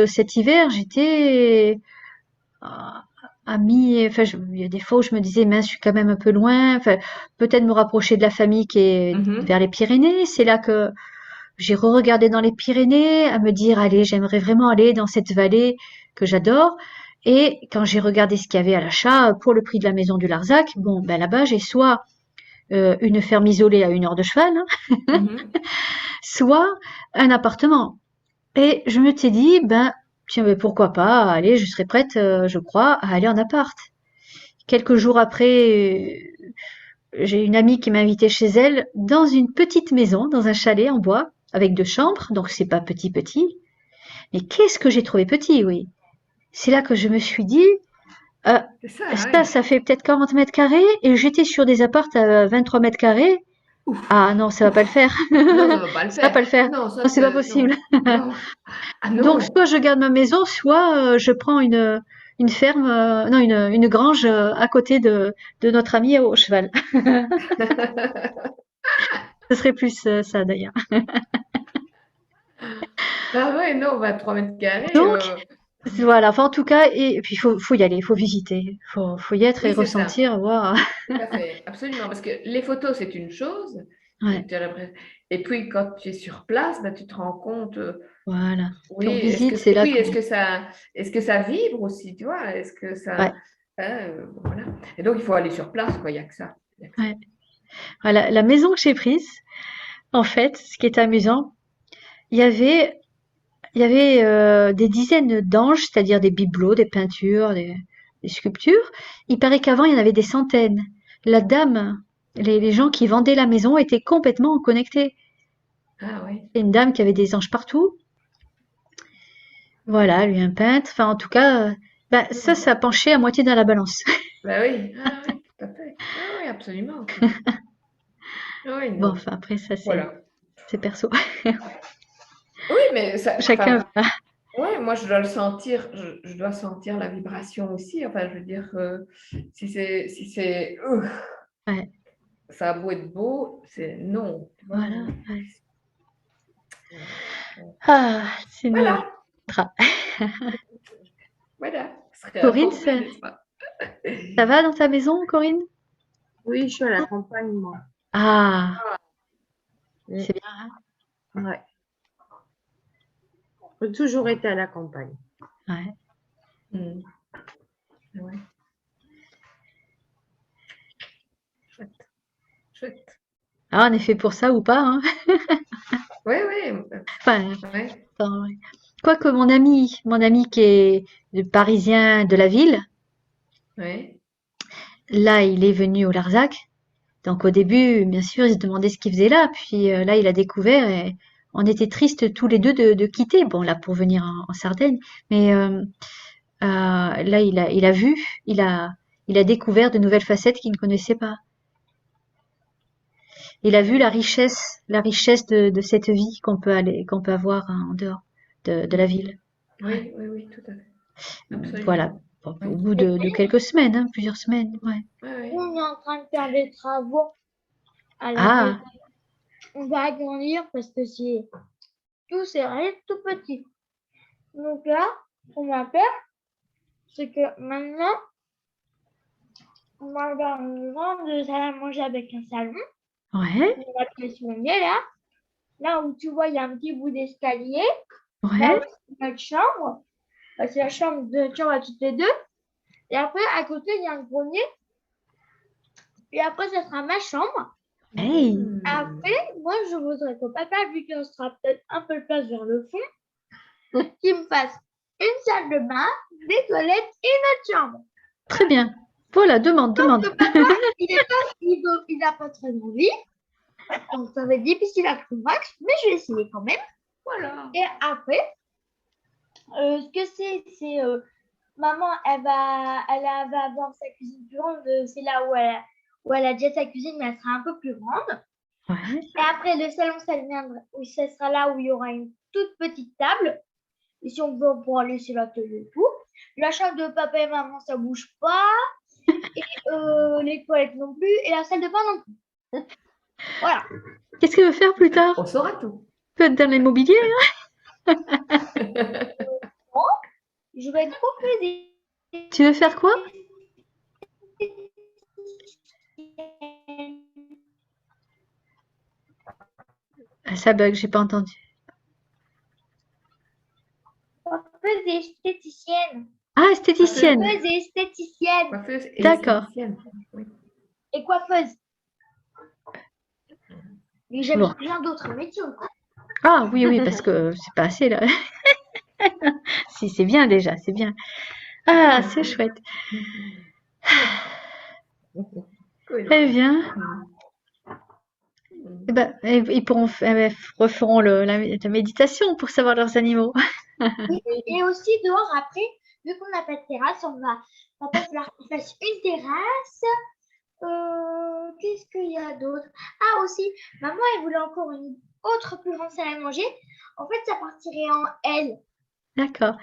cet hiver, j'étais enfin, il y a des fois où je me disais, mince, je suis quand même un peu loin. Enfin, peut-être me rapprocher de la famille qui est Mhm. vers les Pyrénées. C'est là que j'ai re-regardé dans les Pyrénées, à me dire, allez, j'aimerais vraiment aller dans cette vallée que j'adore. Et quand j'ai regardé ce qu'il y avait à l'achat pour le prix de la maison du Larzac, bon, ben là-bas, j'ai soit une ferme isolée à 1 heure de cheval, hein, Mhm. soit un appartement. Et je me suis dit, ben, tiens, mais pourquoi pas, allez, je serais prête, je crois, à aller en appart. Quelques jours après, j'ai une amie qui m'a invitée chez elle dans une petite maison, dans un chalet en bois, avec 2 chambres, donc c'est pas petit. Mais qu'est-ce que j'ai trouvé petit, oui. C'est là que je me suis dit, euh, C'est ça, ça, oui. ça fait peut-être 40 mètres carrés, et j'étais sur des apparts à 23 mètres carrés. Ouf, Ah non, ça va pas le ouf. faire. Non, ça ne va pas le Ça va faire. pas le faire. Non, ça, Non, c'est pas c'est... possible. Non, non. Ah Donc, non. soit je garde ma maison, soit je prends une ferme, non, une grange à côté de notre ami au cheval. Ce serait plus ça d'ailleurs. Ah ouais, non, 23 mètres carrés. Donc, voilà. Enfin, en tout cas, et puis faut y aller, il faut visiter, faut y être et Oui, c'est ça. ressentir. Waouh. Tout à fait, absolument. Parce que les photos, c'est une chose. Ouais, Et puis, quand tu es sur place, bah, tu te rends compte, voilà. oui, Puis on visite, c'est et là puis qu'on. est-ce que ça vibre aussi, tu vois? Est-ce que Ouais, ça, voilà. Et donc, il faut aller sur place, quoi. Il n'y a que ça. Il y a que ça. ouais. Voilà, la maison que j'ai prise, en fait, ce qui est amusant, il y avait des dizaines d'anges, c'est-à-dire des bibelots, des peintures, des sculptures. Il paraît qu'avant, il y en avait des centaines. La dame, les gens qui vendaient la maison étaient complètement connectés. Ah oui. C'est une dame qui avait des anges partout. Voilà, lui un peintre. Enfin, en tout cas, bah, ça a penché à moitié dans la balance. Bah oui, ah oui, tout à fait. Ah oui, absolument. Ah oui, Bon, non. enfin, après, ça, Voilà. c'est perso. Oui, mais ça, Chacun. enfin, ouais, moi je dois le sentir, je dois sentir la vibration aussi. Enfin, je veux dire, si c'est, Ouais, ça a beau être beau, c'est non, tu vois. voilà. Ouais. Donc, Ah, c'est une. voilà, voilà, ce serait Corinne, accompli, n'est-ce pas? ça va dans ta maison, Corinne? Oui, je suis à la campagne, moi. Ah, Mm. c'est bien. Ouais. J'ai toujours été à la campagne. Ouais. Hmm. Ouais, chouette, chouette. Ah, on est fait pour ça ou pas, hein? Oui, oui, Enfin, ouais, enfin, ouais. Quoique mon ami qui est le parisien de la ville, ouais. là, il est venu au Larzac. Donc au début, bien sûr, il se demandait ce qu'il faisait là. Puis là, il a découvert et on était tristes tous les deux de quitter. Bon, là, pour venir en Sardaigne. Mais là, il a vu, il a découvert de nouvelles facettes qu'il ne connaissait pas. Il a vu la richesse de cette vie qu'on peut avoir en dehors de la ville. Ouais. Oui, oui, oui, tout à fait, Voilà. absolument. Bon, Oui, au bout Et de puis, quelques semaines, hein, plusieurs semaines. Ouais. oui, on est en train de faire des travaux à la maison. Ah, On va agrandir parce que c'est tout serré, tout petit. Donc là, ce qu'on va faire, c'est que maintenant, on va avoir une grande salle à manger avec un salon. ouais, On va placer là. Là où tu vois, il y a un petit bout d'escalier. Là ouais. où c'est notre chambre. C'est la chambre de notre chambre à toutes les deux. Et après, à côté, il y a un grenier. Et après, ça sera ma chambre. Hey, Après, moi, je voudrais que papa, vu qu'il sera peut-être un peu de place vers le fond, qu'il me fasse une salle de bain, des toilettes et notre chambre. très bien. Voilà, demande. Sauf que papa, il n'a pas très envie. Donc, ça va être difficile à convaincre, mais je vais essayer quand même. voilà. Et après, ce que c'est maman, elle va avoir sa cuisine plus grande. C'est là où où elle a déjà sa cuisine, mais elle sera un peu plus grande. Ouais. Et après, le salon, ça sera là où il y aura une toute petite table. Et si on veut, on pourra laisser la télé et tout. La chambre de papa et maman, ça bouge pas. Et les toilettes non plus. Et la salle de bain non plus. Voilà. Qu'est-ce que tu veux faire plus tard? On saura tout. Tu veux être dans l'immobilier? Je vais être proposée. Tu veux faire quoi? Ah, ça bug, j'ai pas entendu. Coiffeuse et esthéticienne. Ah, esthéticienne. Coiffeuse et esthéticienne. Coiffeuse et D'accord. esthéticienne. Oui. Et coiffeuse. Mais j'aime Bon. plein d'autres métiers. Ah oui, oui, parce que c'est pas assez là. Si, c'est bien déjà, c'est bien. Ah, c'est chouette. Cool. Très bien. Eh ben, ils referont la méditation pour savoir leurs animaux. Et aussi dehors, après, vu qu'on n'a pas de terrasse, va pas falloir qu'on fasse une terrasse. Qu'est-ce qu'il y a d'autre? Ah, aussi, maman, elle voulait encore une autre plus grande salle à manger. En fait, ça partirait en L. D'accord.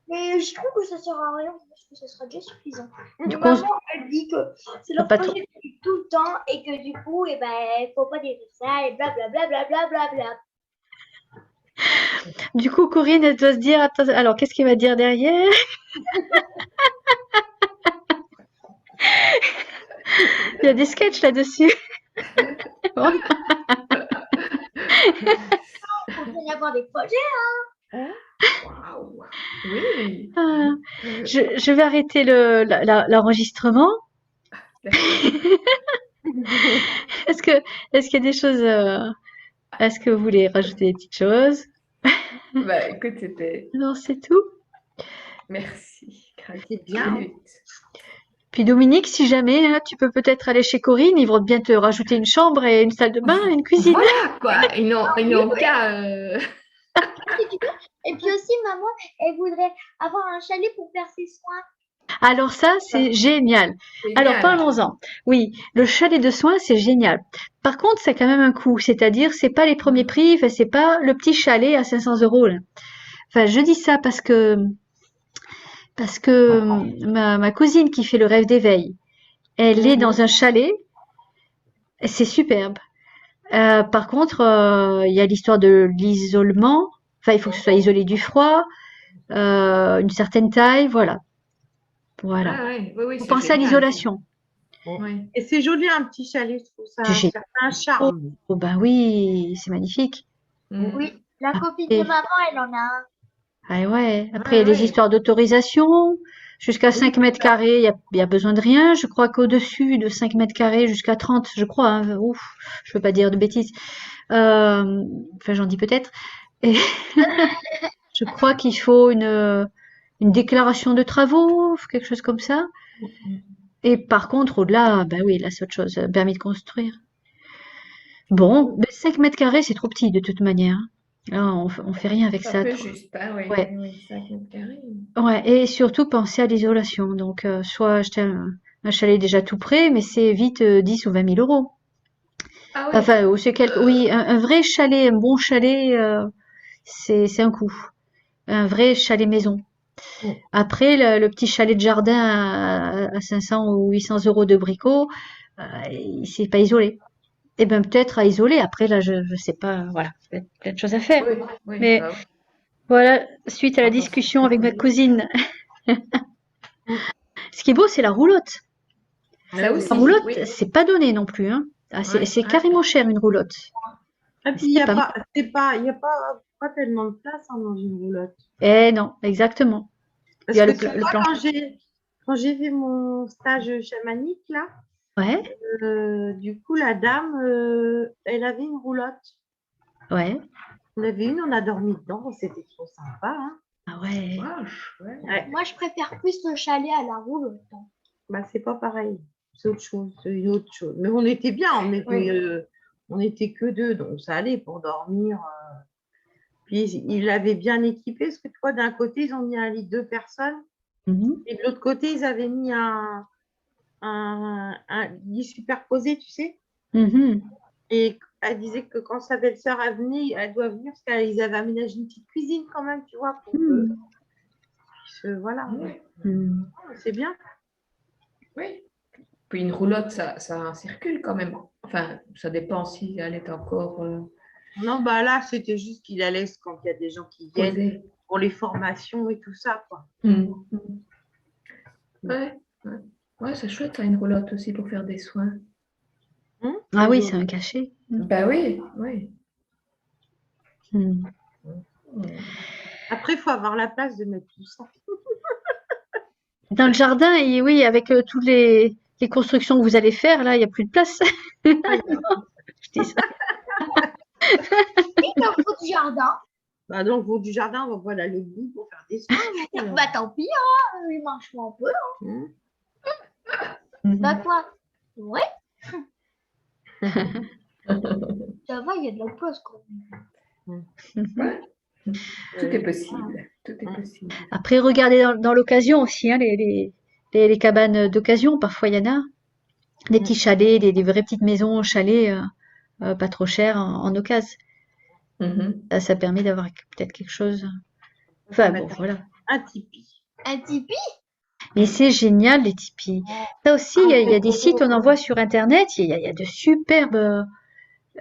Mais je trouve que ça sert à rien parce que ça sera déjà suffisant. Du Mais coup, maman, elle dit que c'est leur pas trop. projet depuis tout le temps et que du coup, eh ben, il faut pas dire ça et blablabla. Bla. Du coup, Corinne, elle doit se dire, attends, alors qu'est-ce qu'il va dire derrière? Il y a des sketchs là-dessus. Bon. On peut y avoir des projets. Waouh. Oui. Ah, je vais arrêter l'enregistrement. Est-ce qu'il y a des choses, est-ce que vous voulez rajouter des petites choses? Bah, écoute, c'était. Non, c'est tout. Merci. C'est bien. Puis Dominique, si jamais, hein, tu peux peut-être aller chez Corinne, ils vont bien te rajouter une chambre et une salle de bain et une cuisine. Voilà quoi. Ils n'ont qu'à. Si tu veux. Et puis aussi, maman, elle voudrait avoir un chalet pour faire ses soins. Alors ça, c'est génial. Génial. Alors parlons-en. Oui, le chalet de soins, c'est génial. Par contre, c'est quand même un coût. C'est-à-dire, c'est pas les premiers prix, enfin, c'est pas le petit chalet à 500 €. Là. Enfin, je dis ça parce que ma cousine qui fait le rêve d'éveil, elle est dans un chalet. C'est superbe. Par contre, il y a l'histoire de l'isolement. Enfin, il faut que ce soit isolé du froid, une certaine taille, voilà. Voilà. Ah, ouais. Oui, Faut c'est penser à génial. l'isolation. Oui. Et c'est joli un petit chalet, je trouve ça. C'est Ça fait un charme. Oh ben oui, c'est magnifique. Oui, la copine Et- de maman, elle en a un. Ah ouais. Après, il y a Ouais, les ouais. histoires d'autorisation. Jusqu'à 5 mètres carrés, il y a besoin de rien. Je crois qu'au-dessus de 5 mètres carrés jusqu'à 30, je crois. Hein. Ouf, je veux pas dire de bêtises. Enfin, j'en dis peut-être. Et je crois qu'il faut une déclaration de travaux, quelque chose comme ça. Et par contre, au-delà, bah oui, là, c'est autre chose. Permis de construire. Bon, mais 5 mètres carrés, c'est trop petit de toute manière. Là, on fait rien avec C'est ça. un peu trop. juste, hein, oui. Ouais. Oui, 5 mètres carrés. Ouais, et surtout penser à l'isolation. Donc, soit acheter un chalet déjà tout prêt, mais c'est vite 10 ou 20 000 €. Ah oui. Enfin, ou c'est quelque. Oui, un vrai chalet, un bon chalet, c'est un coût. Un vrai chalet maison. Mm. Après, le petit chalet de jardin à 500 ou 800 € de bricot, c'est pas isolé. Eh ben peut-être à isoler. Après, là, je sais pas. Voilà, il y a plein de choses à faire. Oui, oui. Mais Bah, voilà, suite à la Enfin, discussion avec ma oui. cousine. Ce qui est beau, c'est la roulotte. Ça aussi, La roulotte, oui. c'est pas donné non plus, hein. Ah, Ouais, c'est ouais. carrément cher une roulotte. Et puis, il n'y C'est a pas. il y a pas tellement de place hein, dans une roulotte. Eh non, exactement. Parce Il y a que le, tu le vois, plancher. quand j'ai fait mon stage chamanique, là, Ouais, du coup, la dame, elle avait une roulotte. ouais. On avait une, on a dormi dedans, c'était trop sympa. Hein. Ah ouais. Ah, chouette. Ouais. Moi, je préfère plus le chalet à la roulotte. Bah, c'est pas pareil, c'est autre chose, c'est une autre chose. Mais on était bien, Oui. on était que deux, donc ça allait pour dormir. Puis ils l'avaient bien équipé, parce que toi, d'un côté, ils ont mis un lit de 2 personnes, Mhm. et de l'autre côté, ils avaient mis un un lit superposé, tu sais. Mhm. Et elle disait que quand sa belle-sœur est venue, elle doit venir parce qu'ils avaient aménagé une petite cuisine quand même, tu vois, pour que Mhm. voilà, Oui. Mhm. c'est bien. Oui. Puis une roulotte, ça circule quand même. Enfin, ça dépend si elle est encore Non, bah là, c'était juste qu'il la laisse quand il y a des gens qui viennent posée. pour les formations et tout ça, quoi. Mm. Ouais, ouais. Ouais, c'est chouette, ça, une roulotte aussi pour faire des soins. Ah oui, Et c'est un cachet. Ben oui, oui. Mhm. Mm. après, il faut avoir la place de mettre tout ça. Dans le jardin, et oui, avec toutes les constructions que vous allez faire, là, il n'y a plus de place. Ah, il y a- Je dis ça. Il t'en faut du jardin. Bah, donc, au bout du jardin, on va voilà le bout pour faire des soins. Bah tant pis, hein, il marche un peu. Hein. Bah Mhm. quoi? Ouais, ça va, il y a de la place quand même. Ouais. Tout est Ouais. possible. Tout est Mm. possible. Après, regardez dans l'occasion aussi, hein, les cabanes d'occasion. Parfois, il y en a des petits chalets, des vraies petites maisons chalets, pas trop chères en occasion. Mhm. Ça permet d'avoir peut-être quelque chose. On va Enfin bon, mettre voilà. un tipi. Un tipi? Mais c'est génial les tipis. Ça aussi, il y a des sites, on en voit sur Internet, il y a de superbes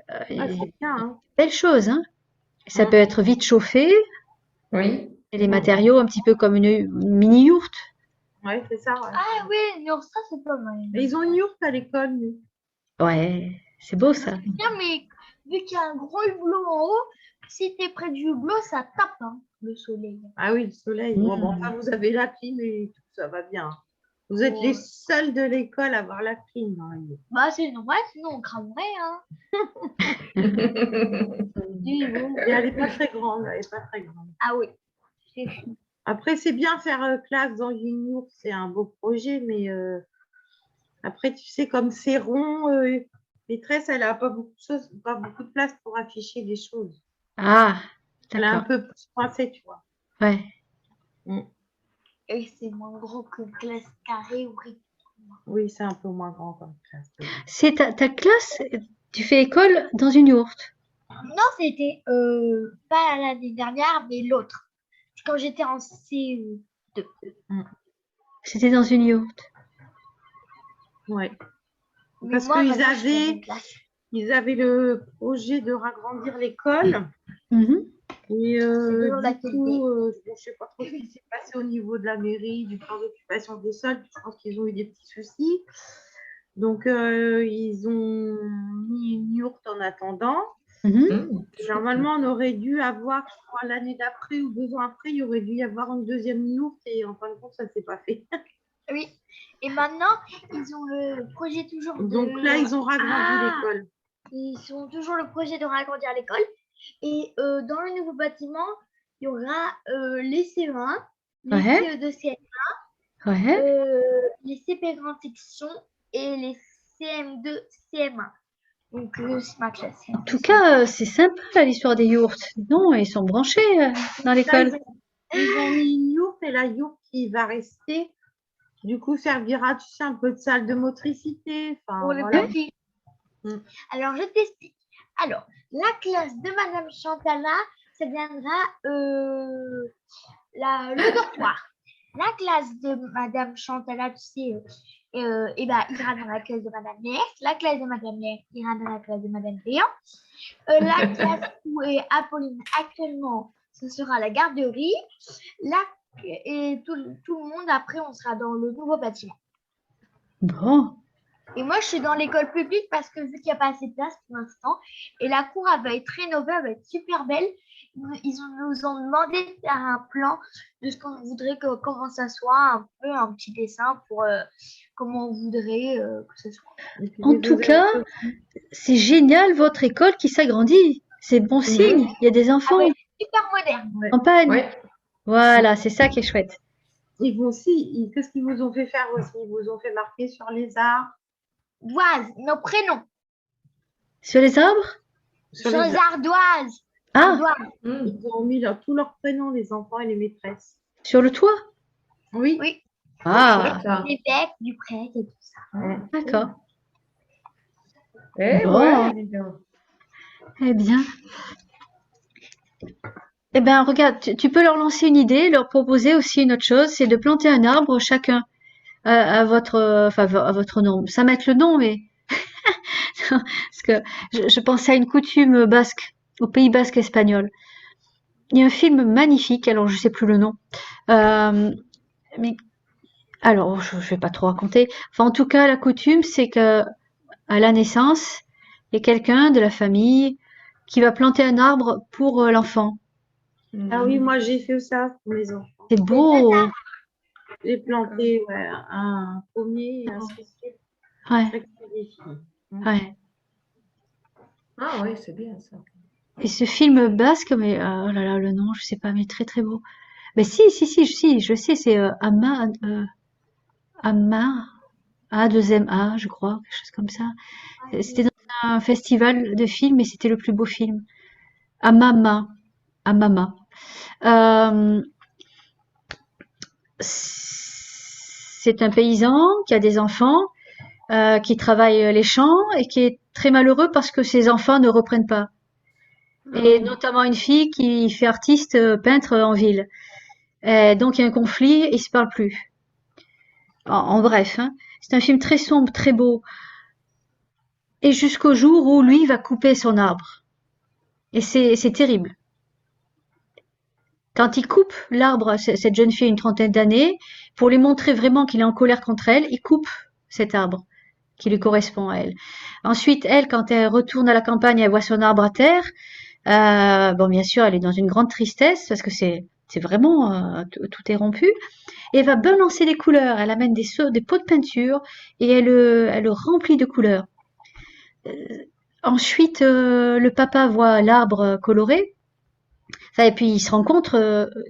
Ah, c'est bien, hein. belles choses, hein. Ça Mm. peut être vite chauffé, Oui. et les matériaux un petit peu comme une mini yourte. Ouais, c'est ça. Ouais. Ah oui, non, ça c'est pas mal. Et ils ont une yourte à l'école, nous. Ouais, c'est beau ça. Bien, mais vu qu'il y a un gros hublot en haut, si t'es près du hublot, ça tape hein, le soleil. Ah oui, le soleil. Mm. Bon, enfin, vous avez la clim et tout, ça va bien. Vous êtes Ouais. les seuls de l'école à avoir la clim dans la yourte. Bah c'est normal, sinon on cramerait. Hein. Oui, bon, mais elle n'est pas très grande. Elle est pas très grande. Ah oui, c'est fou. Après, c'est bien faire classe dans une yourte, c'est un beau projet, mais après, tu sais, comme c'est rond, maîtresse, elle n'a pas beaucoup de choses, pas beaucoup de place pour afficher des choses. Ah, Elle est un d'accord. peu coincée, tu vois. Ouais. Et c'est moins gros que classe carrée ou rectangle. Oui, c'est un peu moins grand comme classe. C'est ta classe, tu fais école dans une yourte. Non, c'était pas l'année dernière, mais l'autre. C'est quand j'étais en CE2. C'était dans une yourte. Ouais. Mais Parce moi, qu'ils maintenant, je suis dans avaient, une classe. ils avaient le projet de ragrandir l'école. Mhm. Et toujours du d'actualité. coup, bon, je ne sais pas trop ce qui s'est passé au niveau de la mairie, du plan d'occupation des sols. Je pense qu'ils ont eu des petits soucis. Donc, ils ont mis une yourte en attendant. Mhm. Mm. Normalement, on aurait dû avoir, je crois, l'année d'après ou 2 ans après, il y aurait dû y avoir une deuxième yourte. Et en fin de compte, ça ne s'est pas fait. Oui. Et maintenant, ils ont le projet toujours de... Donc là, ils ont ragrandi Ah, l'école. ils ont toujours le projet de ragrandir l'école. Et dans le nouveau bâtiment, il y aura les CE1, les Ouais. CE2, CM1, Ouais. les CP grande section et les CM2, CM1. Donc, c'est ma classe. En tout cas, c'est sympa là, l'histoire des yourtes. Non, ils sont branchés dans Là, l'école. ils ont mis une yourte et la yourte qui va rester, du coup, servira, tu sais, un peu de salle de motricité. Enfin, Pour les voilà. petits. Mm. Alors, je t'explique. Alors, la classe de Madame Chantala, ça viendra le dortoir. La classe de Madame Chantala, tu sais, ira dans la classe de Madame Mère. La classe de Madame Mère ira dans la classe de Madame Péan. La classe où est Apolline actuellement, ce sera la garderie. Et tout le monde, après, on sera dans le nouveau bâtiment. Bon. Et moi, je suis dans l'école publique parce que vu qu'il n'y a pas assez de place pour l'instant, et la cour, elle va être rénovée, elle va être super belle. Ils nous ont demandé de faire un plan de ce qu'on voudrait comment ça soit, un peu un petit dessin pour comment on voudrait que ce soit. Et puis, En les tout deux cas, autres, c'est génial votre école qui s'agrandit. C'est bon signe. Il y a des enfants Ah ouais, super moderne. ouais. en campagne. Ouais. Voilà, c'est ça qui est chouette. Ils vont aussi, qu'est-ce qu'ils vous ont fait faire aussi? Ils vous ont fait marquer sur les arbres. Doise, nos prénoms. Sur les arbres? Sur Sur les les ardoises. Ah, Ardoises. Mm. Ils ont mis tous leurs prénoms, les enfants et les maîtresses. sur le toit? Oui. Oui. Ah, Ça. l'évêque du prêtre et tout ça. d'accord. Eh Bon, ouais, dis donc. eh bien. Eh ben, regarde, tu peux leur lancer une idée, leur proposer aussi une autre chose, c'est de planter un arbre chacun à votre, enfin, à votre nom. Ça mettre le nom, mais parce que je pensais à une coutume basque, au Pays basque espagnol. Il y a un film magnifique, alors je sais plus le nom, mais alors je vais pas trop raconter. Enfin, en tout cas, la coutume, c'est que à la naissance, il y a quelqu'un de la famille qui va planter un arbre pour l'enfant. Ah oui, moi j'ai fait ça pour mes enfants. C'est beau, J'ai planté un pommier et un cerisier. ouais, Chaque des filles. ouais. Ah oui, c'est bien ça. Et ce film basque, mais oh là là, le nom, je sais pas, mais très très beau. Mais si, je sais, c'est Ama, A2MA, je crois, quelque chose comme ça. C'était dans un festival de films et c'était le plus beau film. Amama, Amama. Euh, c'est un paysan qui a des enfants, qui travaille les champs et qui est très malheureux parce que ses enfants ne reprennent pas. Et notamment une fille qui fait artiste peintre en ville. Et donc il y a un conflit, ils se parlent plus. En bref, hein. C'est un film très sombre, très beau. Et jusqu'au jour où lui va couper son arbre. Et c'est terrible. Quand il coupe l'arbre, cette jeune fille a une trentaine d'années, pour lui montrer vraiment qu'il est en colère contre elle, il coupe cet arbre qui lui correspond à elle. Ensuite, elle, quand elle retourne à la campagne, elle voit son arbre à terre. Bon, bien sûr, elle est dans une grande tristesse parce que c'est vraiment tout est rompu. Et elle va balancer des couleurs. Elle amène des pots de peinture et elle le remplit de couleurs. Ensuite, le papa voit l'arbre coloré. Enfin, et puis il se rend compte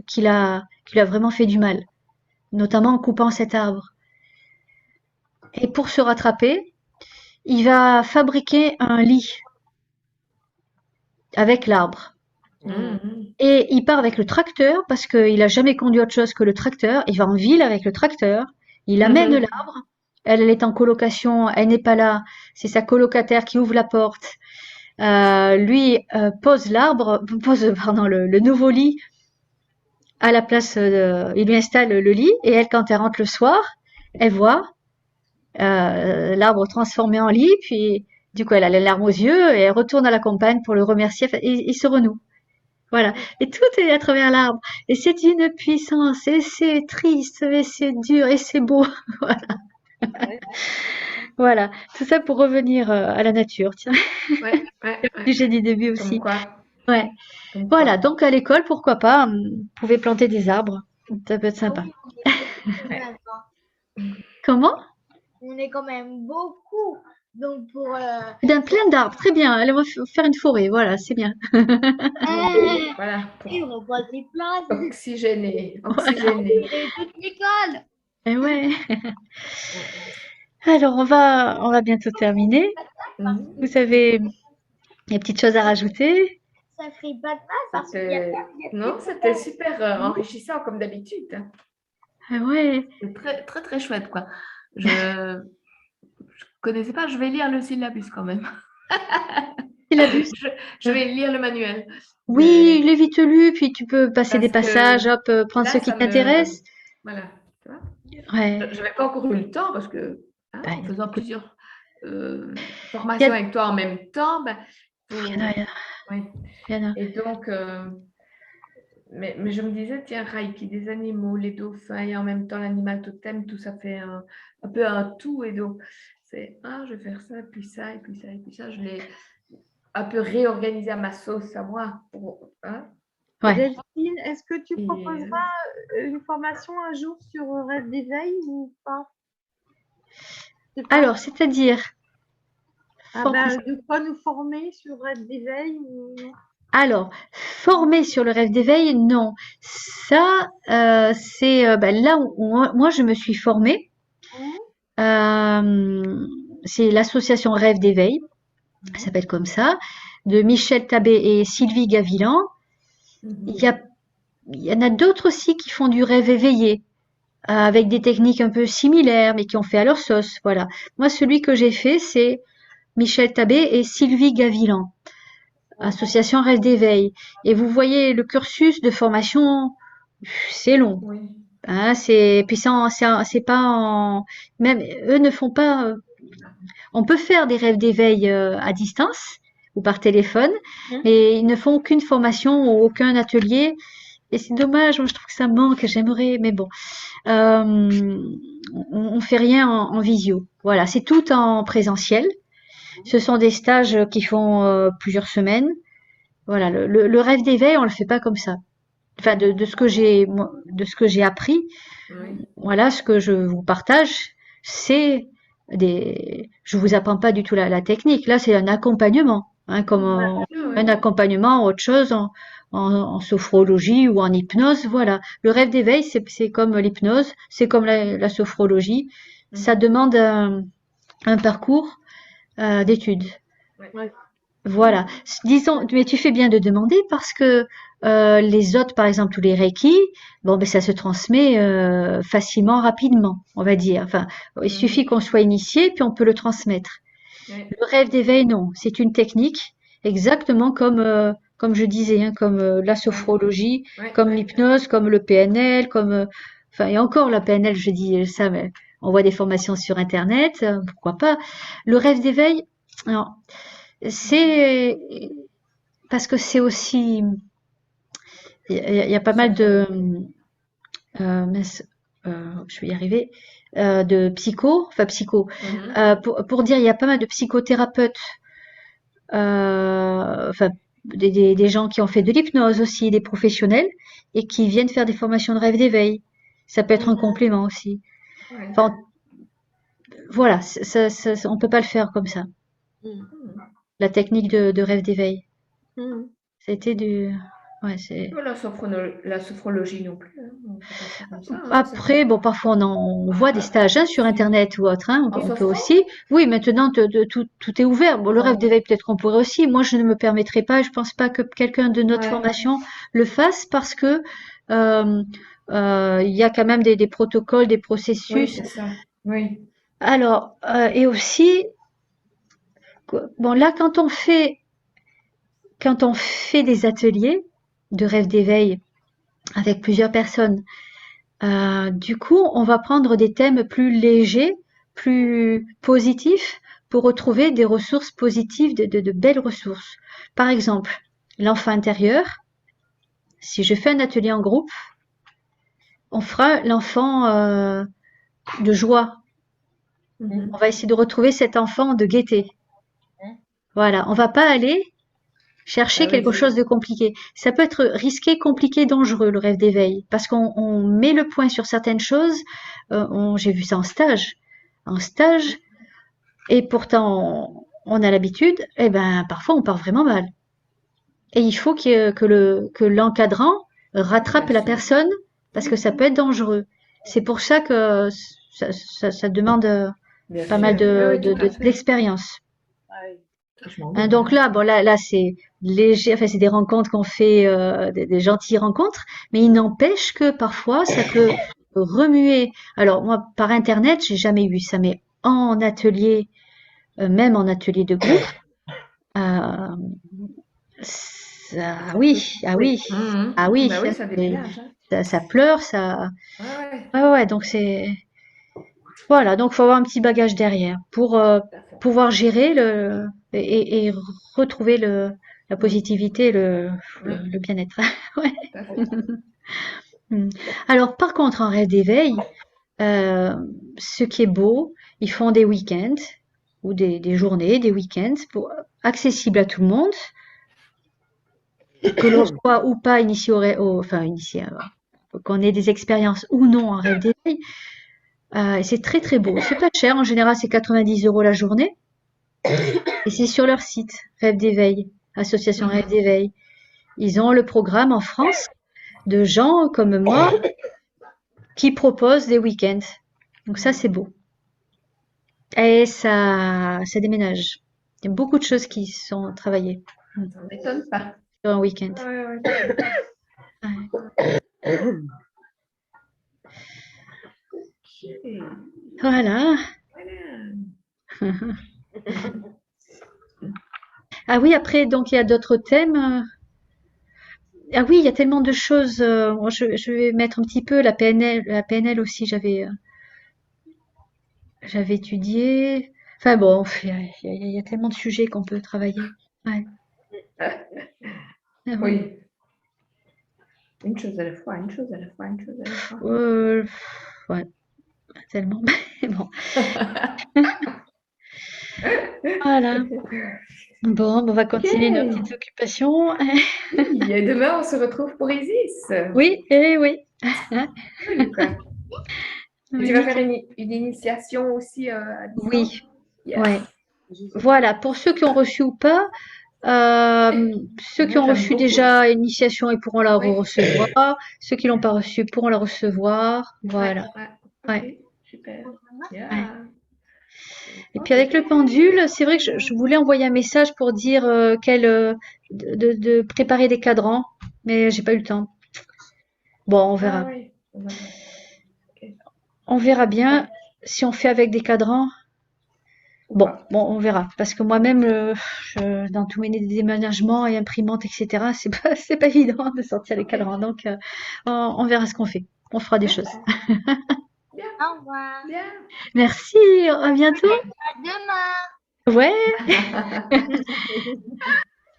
qu'il a vraiment fait du mal, notamment en coupant cet arbre. Et pour se rattraper, il va fabriquer un lit avec l'arbre. Et il part avec le tracteur parce qu'il a jamais conduit autre chose que le tracteur. Il va en ville avec le tracteur. Il amène l'arbre. Elle est en colocation. Elle n'est pas là. C'est sa colocataire qui ouvre la porte. Lui pose le nouveau lit à la place. Il lui installe le lit et elle, quand elle rentre le soir, elle voit l'arbre transformé en lit. Puis du coup, elle a les larmes aux yeux et elle retourne à la campagne pour le remercier. Enfin, il se renoue. Voilà. Et tout est à travers l'arbre. Et c'est une puissance. Et c'est triste. Et c'est dur. Et c'est beau. Voilà. Ouais. Voilà. Tout ça pour revenir à la nature. Tiens. Ouais, J'ai dit début aussi. Comme quoi. Ouais. Comme Voilà. quoi. Donc à l'école, pourquoi pas, vous pouvez planter des arbres. Ça peut être sympa. Comment? On est quand même beaucoup. Donc pour D'un plein d'arbres. Très bien. Allez, on va faire une forêt. Voilà. C'est bien. Voilà. et on voit des places. Oxygéné. On Oxygéné. dirait toute l'école. Et ouais. Alors on va bientôt terminer. Vous avez des petites choses à rajouter? Ça ferait pas de mal parce qu'il y a Non, c'était super enrichissant comme d'habitude. Hein. Ah ouais. C'est très, très, très chouette, quoi. Je connaissais pas, je vais lire le syllabus quand même. Syllabus. Je vais lire le manuel. Oui, il est vite lu, puis tu peux passer des Parce que passages, hop, prendre là, ce qui ça me- t'intéresse. Voilà. Tu vois, Ouais. je n'avais pas encore eu le temps parce que Bah, en faisant écoute, plusieurs formations avec toi en même temps, il y en a, oui. il y en a. Et donc, mais je me disais, tiens, Reiki, des animaux, les dauphins et en même temps l'animal totem, tout ça fait un peu un tout. Et donc, c'est, je vais faire ça, et puis ça, et puis ça, et puis ça. Je l'ai un peu réorganisé à ma sauce, à moi. Ouais. Delphine, est-ce que tu Et, proposeras une formation un jour sur rêve d'éveil ou pas? C'est pas- Alors, c'est-à-dire, de quoi nous former sur rêve d'éveil ou non? alors, former sur le rêve d'éveil, non. Ça, c'est là où moi je me suis formée. C'est l'association Rêve d'éveil, ça s'appelle comme ça, de Michel Tabé et Sylvie Gavilan. Il y en a d'autres aussi qui font du rêve éveillé. avec des techniques un peu similaires, mais qui ont fait à leur sauce. Voilà. Moi, celui que j'ai fait, c'est Michel Tabé et Sylvie Gavilan, association Rêve d'éveil. Et vous voyez le cursus de formation, c'est long. Oui. Hein, puis c'est pas même eux ne font pas. On peut faire des rêves d'éveil à distance ou par téléphone, mais ils ne font aucune formation ou aucun atelier. Et c'est dommage, moi je trouve que ça manque, j'aimerais, mais bon, on fait rien en visio. Voilà, c'est tout en présentiel. Ce sont des stages qui font plusieurs semaines. Voilà, le rêve d'éveil, on le fait pas comme ça. Enfin, de ce que j'ai appris, Oui. voilà, ce que je vous partage, c'est je vous apprends pas du tout la technique. Là, c'est un accompagnement, hein, comme Ah un oui. accompagnement, autre chose en sophrologie ou en hypnose. Voilà. Le rêve d'éveil, c'est comme l'hypnose, c'est comme la sophrologie. Ça demande un parcours d'études. Ouais. Voilà. Disons, mais tu fais bien de demander parce que les autres, par exemple, tous les Reiki, bon, ben ça se transmet facilement, rapidement, on va dire. Enfin, il suffit qu'on soit initié, puis on peut le transmettre. Oui. Le rêve d'éveil, non, c'est une technique, exactement comme je disais, hein, comme la sophrologie, Oui. comme l'hypnose, comme le PNL, enfin, et encore la PNL, je dis ça, mais on voit des formations sur Internet, pourquoi pas. Le rêve d'éveil, non, c'est parce que c'est aussi, il y a pas mal de, mince, je vais y arriver, de psycho, pour dire, il y a pas mal de psychothérapeutes, enfin, des gens qui ont fait de l'hypnose aussi, des professionnels, et qui viennent faire des formations de rêve d'éveil. Ça peut être un complément aussi. Oui. Enfin, voilà, on peut pas le faire comme ça. La technique de rêve d'éveil. C'était ouais, c'est. La sophrologie non plus. Hein. On peut pas faire comme ça. Hein. Après, bon, parfois on voit des stages hein, sur Internet ou autre. Hein, En on peut sophro aussi. Oui, maintenant tout est ouvert. Bon, le rêve d'éveil peut-être qu'on pourrait aussi. Moi, je ne me permettrai pas. Je pense pas que quelqu'un de notre Ouais. formation le fasse parce que il y a quand même des protocoles, des Oui, processus. c'est ça. Oui. Alors, et aussi, bon là, quand on fait des ateliers de rêve d'éveil avec plusieurs personnes. Du coup, on va prendre des thèmes plus légers, plus positifs, pour retrouver des ressources positives, de belles ressources. Par exemple, l'enfant intérieur. Si je fais un atelier en groupe, on fera l'enfant de joie. On va essayer de retrouver cet enfant de gaieté. Voilà, on va pas aller chercher quelque chose de compliqué. Ça peut être risqué, compliqué, dangereux, le rêve d'éveil, parce qu'on met le point sur certaines choses. J'ai vu ça en stage, et pourtant on a l'habitude. Et ben parfois on part vraiment mal. Et il faut que l'encadrant rattrape la personne, parce que ça peut être dangereux. C'est pour ça que ça demande pas mal d'expérience. Hein, donc là, bon là c'est léger, enfin c'est des rencontres qu'on fait, des gentilles rencontres, mais il n'empêche que parfois ça peut remuer. Alors moi par internet j'ai jamais eu ça, mais en atelier, même en atelier de groupe, euh, oui, ah oui, ah oui, Bah oui, ça déménage. Hein. ça pleure, ça, Ouais. ouais, donc c'est voilà, donc faut avoir un petit bagage derrière pour pouvoir gérer et retrouver la positivité, le bien-être. Ouais. Mm. Alors par contre, en rêve d'éveil, euh, ce qui est beau, ils font des week-ends ou des journées, des week-ends accessibles à tout le monde, que l'on soit ou pas initié enfin initié, qu'on ait des expériences ou non en rêve d'éveil. Et c'est très très beau. C'est pas cher, en général c'est 90 € la journée. Et c'est sur leur site, Rêve d'éveil, Association Rêve d'éveil. Ils ont le programme en France de gens comme moi qui proposent des week-ends. Donc ça c'est beau. Et ça déménage. Il y a beaucoup de choses qui sont travaillées Ça ne m'étonne pas. sur un week-end. Ouais. Ouais. Voilà. Voilà. Ah oui, après, donc il y a d'autres thèmes. Ah oui, il y a tellement de choses. Moi, je vais mettre un petit peu la PNL. La PNL aussi, j'avais étudié. Enfin bon, il y a tellement de sujets qu'on peut travailler. Ouais. Ah ouais. Oui. Une chose à la fois, une chose à la fois, une chose à la fois. Ouais, tellement. Mais bon, voilà. Bon, on va continuer nos Ok. petites occupations. Oui, et demain, on se retrouve pour Isis. Oui, oui. Cool, quoi. Et tu vas Oui, faire une initiation aussi à distance? oui, Yes. ouais. Voilà, pour ceux qui ont reçu ou pas, ceux qui Moi, ont j'aime reçu beaucoup. déjà l'initiation, ils pourront la Oui. recevoir. Ceux qui l'ont pas reçu pourront la recevoir. Ouais, Voilà. ouais. Ouais, Ok, super. ouais. Yeah. Et puis avec le pendule, c'est vrai que je voulais envoyer un message pour dire de préparer des cadrans, mais j'ai pas eu le temps. Bon, on Ah verra. oui. Ok. On verra bien Ouais. si on fait avec des cadrans. Ou Bon, pas. on verra. Parce que moi-même, dans tous mes déménagements et imprimantes, etc., c'est pas évident de sortir les Ok. cadrans. Donc, on verra ce qu'on fait. On fera des choses. D'accord. Bien, Au revoir. bien. Merci, à bientôt. À demain. Ouais,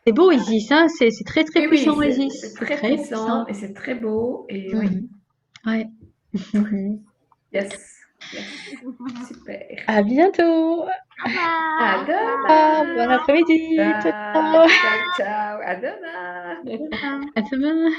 c'est beau Isis, hein. C'est très très Oui, oui, puissant Isis. c'est C'est très très puissant puissant. et c'est très beau. Et oui, Mhm. Ouais. yes, yes. Super. À bientôt. Au revoir. À Bon demain. après-midi. Ciao, Ciao, ciao. ciao, ciao. À demain. À demain.